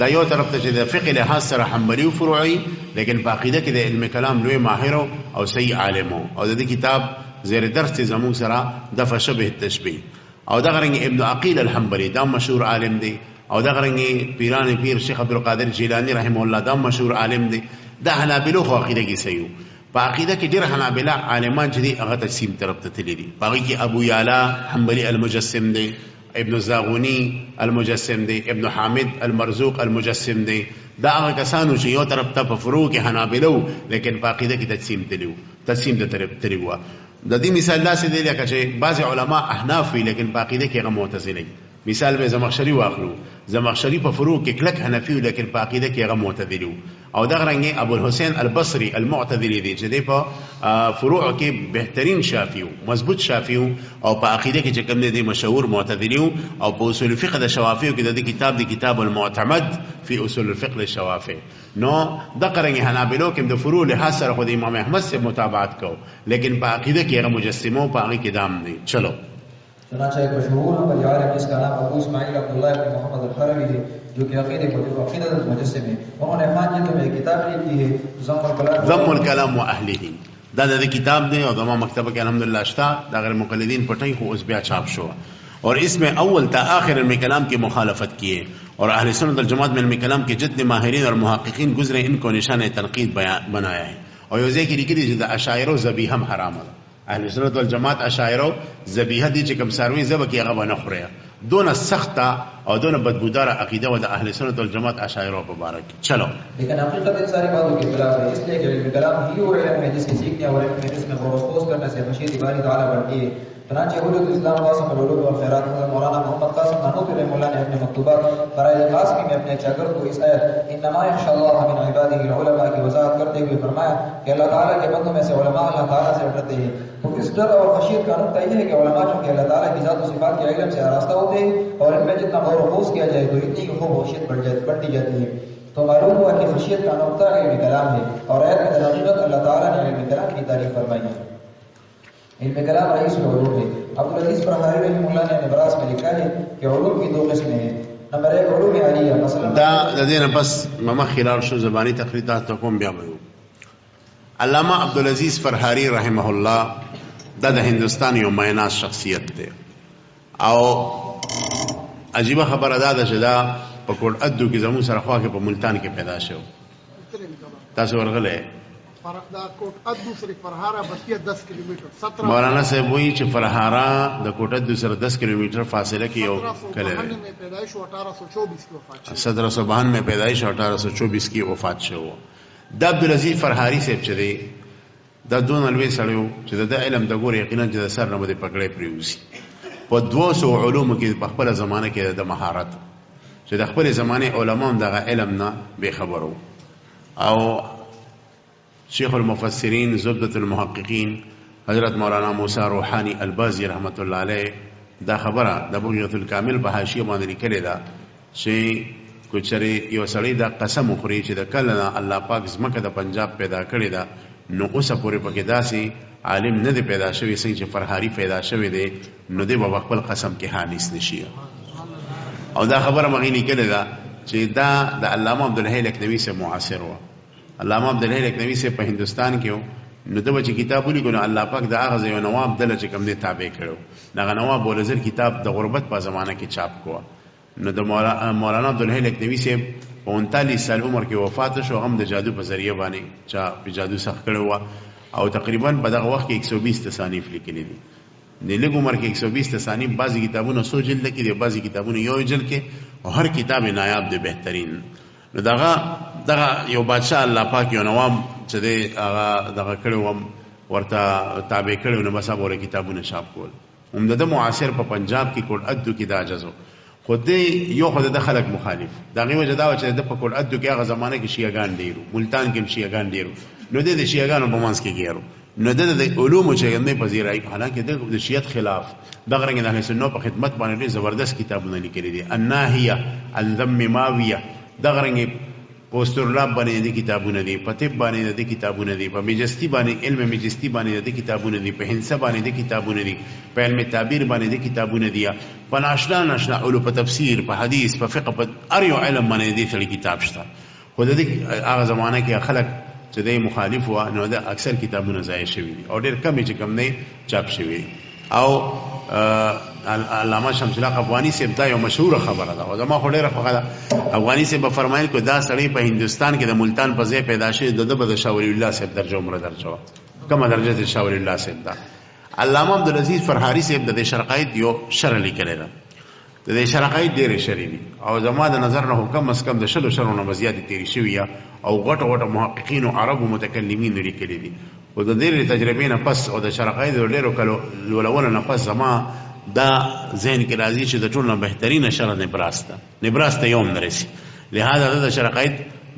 دا یو طرف ته چې د فقه لحاظ سره حنبلي او فروعي، لیکن په عقیده کې د علم کلام لوی ماهر او صحیح عالم او د دې کتاب زیر درس چې زموږ سره دفع شبه التشبیه. او دغه رنګ ابن عقیل الحنبلي دا مشهور عالم دی، او دغه رنګ پیران پیر شیخ عبدالقادر جیلانی رحمه الله دا مشهور عالم دی. دا حنابلو خو عقیده کې صحیح، په عقیده کې ډېر حنابله عالمان چې دي هغه تقسیم طرف ته تللي دي. په هغې کې ابو یعلا حنبلي المجسم دی، ابن الزاغونی المجسم دی، ابن حامد المرزوق المجسم دی. دا هغه کسانو چې یو طرف ته په فروع کې حنابله لیکن په عقیده کې تقسیم ته تللي وه. د دې مثال داسې دی لکه چې بعضې علما احناف وي لیکن په عقیده کې هغه معتزله. مثال به زمخشري واخلو، زمخشري په فروع کې کلک حنفي و لیکن په عقیده کې هغه معتدلي و. او دغه رنګې ابوالحسین البصري المعتدلي دی چې دی په فروع کې بهترین شافعي و، مضبوط شافعي و، او په عقیده کې چې کوم دی مشهور معتدلي و. او په اصول الفقه د شوافیو کې د دې کتاب دی کتاب المعتمد فی اصول الفقه للشوافع. نو دغه رنګې حنابلو کې د فروع لحاظ سره خو د امام احمد سے مطابقت کو لیکن په عقیده کې هغه مجسمو په هغې کې دام دی. چلو چنانچہ ایک مشہور حنبلی عالم جس کا نام ابو اسماعیل عبداللہ ابن محمد الحروی ہے جو کہ عقیدت مجسم ہے، انہوں نے 5 جلدوں میں ایک کتاب لکھی ہے ضم الکلام و اهله. دا د کتاب دی او زما مکتبه کې الحمدلله شته، دا غیر مقلدین پټی خو اوس بیا چاپ شو اور اس میں اول تا آخر علم کلام کی مخالفت کی ہے और अहले सुन्नत वल जमात में इल्म कलाम के जितने माहिरीन और मुहक्किकीन गुजरे इनको निशान तनकीद बनाया है और यो ज़े की लिखी द अशायरो ज़बीहा हम हराम है अहले सुन्नत वल जमात अशायरो ज़बीहा दी चिकम सारवी ज़ब की अगवा नखरे दोनों सख्ता और दोनों बदबूदार अकीदा व अहले सुन्नत वल जमात अशायरो मुबारक। चलो लेकिन हकीकत इन सारी बातों के खिलाफ है, इसलिए कि इल्म कलाम ही वो इल्म है जिसकी सीखने और इल्म जिसमें गौर व खोज करने से मशीद बारी ताला बढ़ती है। चनाचे हुजूर इस्लाम कासिम उलूम और खैरात मौलाना मोहम्मद कासिम नानूतवी रहमतुल्लाह ने अपने मकतूबात फराइद कासिमी में अपने शागिर्द को इस आयत इन्नमा यख्शल्लाह मिन इबादिही उलमा की वजाहत करते हुए फरमाया कि अल्लाह ताला के बंदों में से उलमा अल्लाह ताला से डरते हैं। तो इस डर और खशियत का नुक्ता यह है कि उलमा चूंकि अल्लाह ताला की ज़ात व सिफात के इल्म से आरास्ता होते हैं और इनमें जितना गौर व खोज किया जाए तो इतनी खूब खशियत बढ़ती जाती है। तो मालूम हुआ कि खशियत का नुक्ता इल्म कलाम है और आयत में हकीकत अल्लाह ताला ने इल्म कलाम की तारीफ फरमाई है। इल्म कलाम रईस उलूम है। अब्दुल अजीज फरहारी रहमतुल्लाह ने निबरास में लिखा है कि उलूम की दो किस्में हैं। नंबर 1 उलूम आलिया मसलन دا دین بس مما خلال شو زبانی تقریبا تقوم بیا بيو علامہ عبدالعزیز فرحاری رحمه الله دا د هندستان یو میناس شخصیت دی او عجیبه خبره ده چې دا په کوټ ادو کې زمو سره خوا کې په ملتان کې پیدا شو تاسو ورغله دا کوټ ادو سره فرحاره بسیه 10 کیلومتر 17 مولانا صاحب وایي چې فرحاره د کوټ ادو سره 10 کیلومتر فاصله کې یو کله میں پیدائش 1824 کی وفات 1792 में पैदाइश 1824 की वफात شو د عبدالعزیز فرحاری صاحب چې دی دا دون الوی سړیو چې د علم د ګور یقینا چې د سر نه بده پکړې پریوسی په 200 علوم کې په خپل زمانه کې د مهارت چې د خپل زمانه علما هم دغه علم نه به خبرو او شیخ المفسرین زبدة المحققین حضرت مولانا موسی روحانی البازی رحمت الله علیه دا خبره د بغیت الکامل په حاشیه باندې لیکل دا چې کوچري یو سړی دا قسم خوري چې د کله الله پاک زمکه د پنجاب پیدا کړی دا نو اوسه پورې پکې داسي عالم نه دی پیدا شوی څنګه چې فرحاری پیدا شوی دی نو دی په خپل قسم کې حانیس نشي او دا خبره مغی لیکل دا چې دا د علامه عبدالحی لکنوی سے معاصر و علامه عبدالحی لکنوی سے په هندستان کې نو دغه چې کتاب ولیکو نو الله پاک د هغه یو نواب دله چې کوم دی تابع کړو دغه نواب ولزر کتاب د غربت په زمانہ کې چاپ کو نو د مولانا عبدالحی لکنوی سے 39 سال عمر کې وفات شو هم د جادو په ذریعہ باندې چا په جادو سخت کړو او تقریبا په دغه وخت کې 120 تصانیف لیکلي دي د لږ عمر کې 120 تصانیف بعضی کتابونه 100 جلد کې دي بعضی کتابونه یو جلد کې او هر کتاب نایاب دی بهترین نو دغه یو بادشاہ الله پاک یو نواب چې دی هغه دغه کړو ورته تابع کړو نو بس هغه کتابونه چاپ کول هم د معاصر په پنجاب کې کوټ ادو کې دا اجازه خو دې یو خو د خلک مخالف دغه وجه دا چې د په کوټ ادو کې هغه زمانه کې شیعاګان ډیرو ملتان کې شیعاګان ډیرو نو د شیعاګانو په منځ کې ګیرو نو د علوم چې نه پذیرای حالانکه د شیعت خلاف دغه رنګ د اهل سنت په خدمت باندې زبردست کتابونه لیکلي دي الناهیه الذم ماویه دغه رنګ پوسټر لاب باندې د کتابونه دي په طب باندې د کتابونه دي په میجستی باندې علم میجستی باندې د کتابونه دي په هندسه باندې د کتابونه دي په علم تعبیر باندې د کتابونه دي په ناشنا علوم په تفسیر په حدیث په فقه په هر یو علم باندې د څلي کتاب شته خو د هغه زمانه کې خلک چې د مخالف و نو د اکثر کتابونه ضایع شوي دي او ډېر کم چې کم نه چاپ شوي او علامه شمس الحق افغانی سے دا یو مشهور خبره ده او زما خو ډیره خبره افغانی سے به فرمایل کو دا سړی په هندستان کې د ملتان په ځای پیدا شوی د شاولی الله صاحب درجه عمره درجه کومه درجه د شاولی الله صاحب دا علامه عبدالعزیز فرحاری صاحب د شرقایت یو شرح لیکلی ده د شرقایت ډېرې شرح دي او زما د نظر نه کم از کم د شلو شرونه زیاتې تیرې شوي او غټه محققین او عربو متکلمین لیکلي دي او د ډېرې تجربې نه پس او د شرقایت د ډېرو کلو لولونه نه پس زما دا ذهن کې راځي چې د ټولو نه بهترینه شرح نبراس ته یوم نرسي لهذا د شرقایت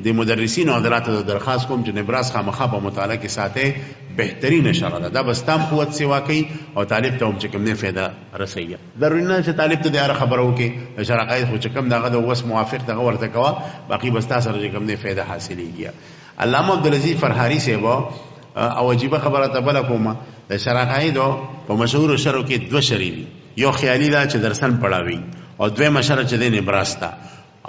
د مدرسین او حضراتو درخواست کوم چې نبراس خامخا په مطالعه کې ساته بهترینه شرح ده دا بس تام قوت سیوا کوي او طالب ته هم چې کوم نه فایده رسوي ضروري نه چې طالب ته د هر خبرو کې شرقایت خو چې کوم دغه د وس موافق دغه ورته کوا باقي بس تاسو سره کوم نه فایده حاصلېږي علامه عبدالعزیز فرحاری صاحب او عجیبه خبره ته بل کومه د شرقایت په مشهور شرو کې دوه شری دي یو خیالي دا چې درسن پڑھاوي او دوی مشره چې د نبراس تا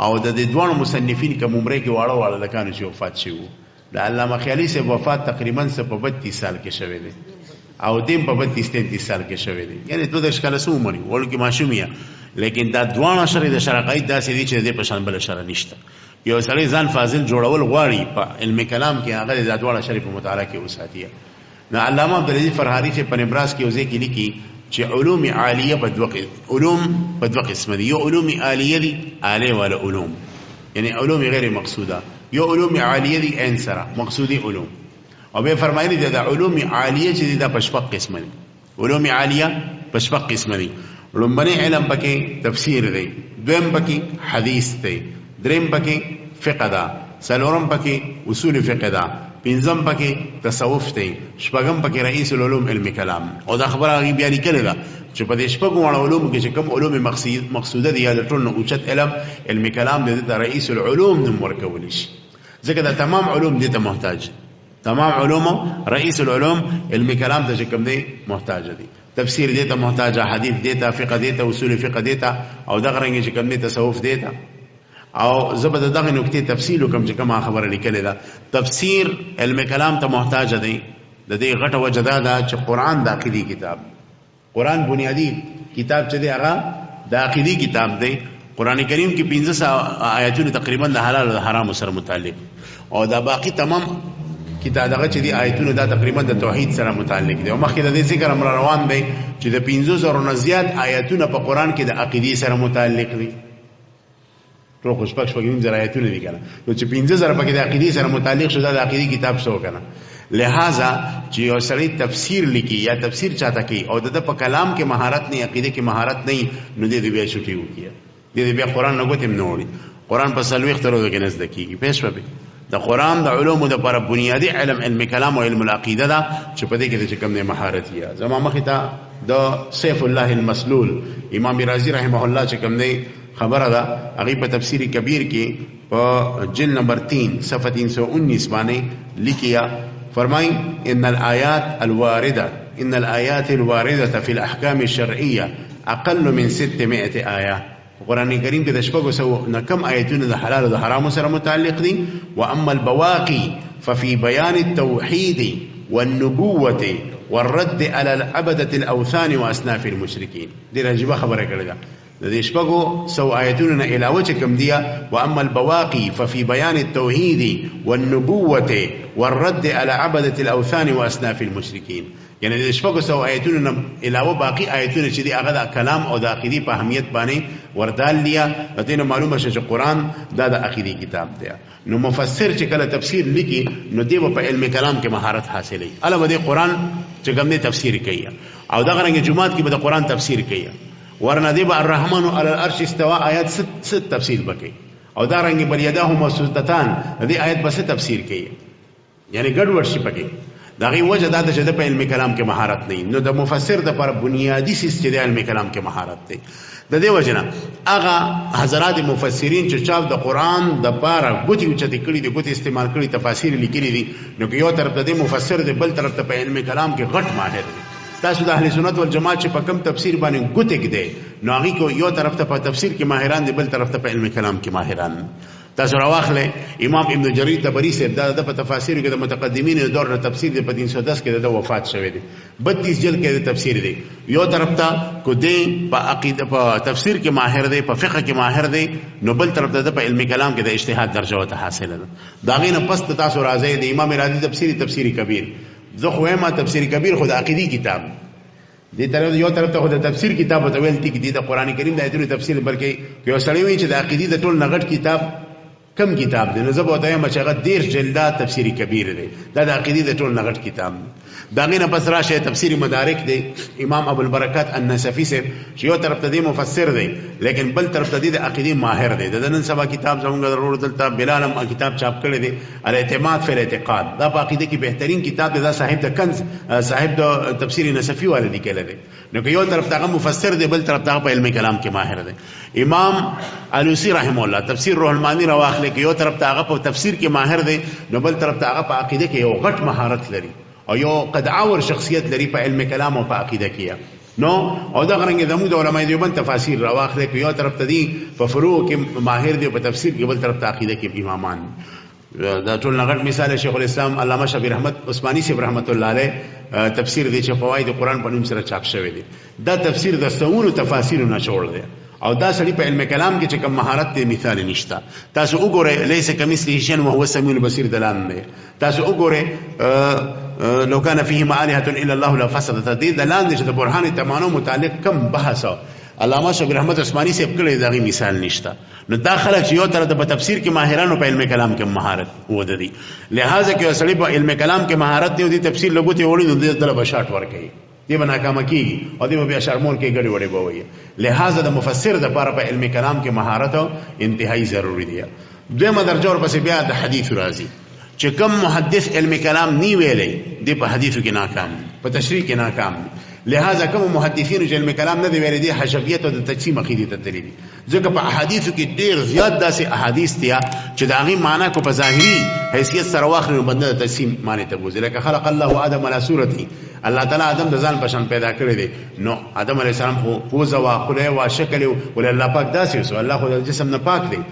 او د دې دوه مصنفین کوم عمره کې واړه لکانو چې وفات شوی د علامه خیالي سے وفات تقریبا 32 سال کې شوی دی او دیم په 32 سال کې شوی دی یعنی 12 کال سو عمر ورکه ماشومیه لیکن دا دوانه شرع د شرع قید داسې دي چې د په شان بل شرع نشته. یو سړی ځان فاضل جوړول غواړي په علم کلام کې هغه د دوانه شرع په مطالعه کې وساتي. نو علامه عبدالعزیز فرهادی چې په نبراس کې وځي کې لیکي چې علوم عالیه په دوه قسم دي. یو علوم عالیه دي عالیه ولا علوم، یعنی علوم غیر مقصوده. یو علوم عالیه دي عین سره مقصودی علوم، او به فرمایلی د علوم عالیه چې د پشپق قسم دي. علوم عالیه پشپق قسم دي. لومبني علم پکې تفسیر دی، دویم پکې حدیث دی، دریم پکې فقه ده، څلورم پکې اصول فقه ده، پنځم پکې تصوف دی، شپږم پکې رئیس العلوم علم کلام. او دا خبره هغه بیا لیکلې ده چې په دې شپږو علوم کې چې کوم علوم مقصوده دي یا د ټول نه اوچت علم علم کلام د رئیس العلوم نوم ورکول شي، ځکه دا تمام علوم دې ته محتاج، تمام علوم رئیس العلوم علم کلام ته چې کوم دی محتاج دي. تفسیر دیتا محتاج، حدیث دیتا، فقه دیتا، اصول فقه دیتا، او دغه رنګ چې کوم دی تصوف دیتا. او زبر دغه نکته تفصیل کوم چې کومه خبره لیکلې ده. تفسیر علم کلام ته محتاج دی. د دې غټه وجه ده چې قرآن د عقیدی کتاب، قرآن بنیادی کتاب چې دی هغه د عقیدی کتاب دی. قرآن کریم کې 15 آیاتونه تقریبا د حلال او حرام سره متعلق، او دا باقی تمام کتاب دغه چې دی آیتونه دا تقریبا د توحید سره متعلق دي. او مخکې د دې ذکر امر روان دی چې د 15,000 نه زیات آیتونه په قرآن کې د عقیدې سره متعلق دي. ټول خوشبخت آیتونه دي کنه. نو چې 15,000 پکې د عقیدې سره متعلق شو دا د عقیدې کتاب شو کنه. لہذا چې یو سړی تفسیر لیکي یا تفسیر چاته کوي او د په کلام کې مهارت نه، عقیدې کې مهارت نه، نو دې بیا شوټي وکړي، دې بیا قرآن نه غوتم نه وړي. قرآن په سلويخ ترو کې نزد کیږي. پېښ به د قرآن د علومو د پر بنیادی علم کلام او علم العقیده دا چې په دې کې چې کوم نه مهارت یا زما مخې ته د سیف الله المسلول امام رازی رحمه الله چې کوم نه خبره ده هغه په تفسیر کبیر کې په جلد نمبر 3 صفحه 319 باندې لیکیا فرمای ان الآيات الوارده في الاحكام الشرعيه اقل من 600 آیه. قرآن کریم کې د شپږو سو نه کم آیتونه د حلال او د حرام سره متعلق دي. واما البواقي ففي بيان التوحيد والنبوة والرد على العبدة الاوثان واصناف المشركين. دې راجبه خبره کړې ده د دې شپږو سو آیتونو نه علاوه چې کوم دی. واما البواقي ففي بيان التوحيد والنبوة والرد على عبدة الاوثان واصناف المشركين. یعنی د شپږو سو آیتونو نه علاوه باقی آیتونه چې دی هغه د کلام او د عقیدې په اهمیت باندې وردال لیا. دغه معلومه شې چې قرآن دا د عقیدې کتاب دی. نو مفسر چې کله تفسیر لیکي نو دی په علم کلام کې مهارت حاصلې، علاوه د قرآن چې کوم دی تفسیر کوي او دغه رنګ جمعات کې به د قرآن تفسیر کوي. ورنه دی به الرحمن علی العرش استوى آیات ست تفسیر وکړي، او دا رنګ بل یداه مبسوطتان دې آیت به ست تفسیر کوي، یعنی ګډوډ شي پکې. دغه وجه دا چې د په علم کلام کې مهارت نه، نو د مفسر د پر بنیادی سیس چې د علم کلام کې مهارت دی. د دې وجه نه هغه حضرات مفسرین چې چاپ د قرآن د باره ګوتې اوچتې کړي دي، ګوتې استعمال کړي، تفاسیر لیکلي دي، نو که یو طرف ته د مفسر دی بل طرف ته په علم کلام کې غټ ماهر دی. تاسو د اهل سنت والجماعت چې په کوم تفسیر باندې ګوتې ږدئ نو هغې کو یو طرف ته په تفسیر کې ماهران دي، بل طرف ته په علم کلام کې ماهران. تاسو راواخلئ امام ابن جریر طبري صاحب دا د په تفاسیر کې د متقدمین د دور نه تفسیر دی، په 310 کې د وفات شوی دی، 32 جلد کې د تفسیر دی. یو طرف ته کو دی په عقیده په تفسیر کې ماهر دی، په فقه کې ماهر دی، نو بل طرف ته په علم کلام کې د اجتهاد درجه وته حاصله ده. دا غي نه پس تاسو راځي د امام رازی تفسیر کبیر. زه خو ما تفسیر کبیر خود عقیدی کتاب دې طرف یو طرف ته خود تفسیر کتاب ته ویل دي د قران کریم د ایتونو تفسیر، بلکې یو سړی وی چې د عقیدی د ټول نغټ کتاب کم کتاب دی. نو زه به وایم چې هغه 13 جلدات تفسیر کبیر دی، دا د عقیدې د ټول نغټ کتاب. دا غینه پس راشه تفسیر مدارک دی امام ابو البرکات النسفی سے چې یو طرف ته دی مفسر دی لیکن بل طرف ته دی د عقیدې ماهر دی. د نن سبا کتاب زمونږ ضرور دلته بلالم کتاب چاپ کړی دی الاعتماد فی الاعتقاد، دا په عقیدې کې بهترین کتاب دی، دا صاحب د کنز صاحب د تفسیر نسفی والے دی کله دی. نو که یو طرف ته مفسر دی بل طرف ته په علم کلام کې ماهر دی. امام علوسی رحم الله تفسیر روح المانی راواخلې کې یو طرف ته هغه په تفسیر کې ماهر دی، نو بل طرف ته هغه په عقیده کې یو غټ مهارت لري او یو قدعور شخصیت لري په علم کلام او په عقیده کې. نو او دا غرنګ زموږ د علماء دیوبند تفاسیر راواخلې کې یو طرف ته دی په فروع کې ماهر دی، په تفسیر کې بل طرف ته عقیده کې امامان. دا ټول نغټ مثال شیخ الاسلام علامه شبیر احمد عثماني صاحب رحمت الله علیه تفسیر دی چې فواید قرآن په نوم سره چاپ شوی دی. دا تفسیر د سونو تفاسیر نه جوړ دی او دا سړي په علم کلام کې چې کوم مهارت دی مثال نشته. تاسو وګورئ لیس کمثله شیء وهو السمیع البصیر دلان دی. تاسو وګورئ لو كان فيهما آلهة الا الله لفسدتا دې دلان دی چې د برهان تمانو متعلق کم بحث علامه شبیر احمد عثماني صاحب کړی دغه مثال نشته. نو دا خلک چې یو طرف د تفسیر کې ماهرانو په علم کلام کې مهارت ودی لہذا کې سړي په علم کلام کې مهارت دی او د تفسیر لګوتې وړي نو د طلبه شاټ ورکړي دی به ناکامه کیږي او دی به بیا شرمول کې ګډي وړي بوي. لہذا د مفسر د لپاره په علم کلام کې مهارت انتهایی ضروری دی. دویمه درجه ورپسې بیا د حدیث راځي چې کم محدث علم کلام نی ویلې دی په حدیثو کې ناکام په تشریح کې ناکام. لہذا کوم محدثین چې علم کلام نه دی ویلې دي حشویت او د تقسیم عقیده ته تللی دي ځکه په احادیثو کې ډیر زیات داسې احادیث دي چې د هغې معنا کو په ظاهري حیثیت سره واخلي نو بنده د تقسیم معنی ته بوځي. لکه خلق الله آدم علی صورته، الله تعالی آدم د ځان په شان پیدا کړی دی. نو آدم علیه السلام خو پوزه وا خوله وا شکل ولې الله پاک داسې وسو الله خو د جسم نه پاک دی.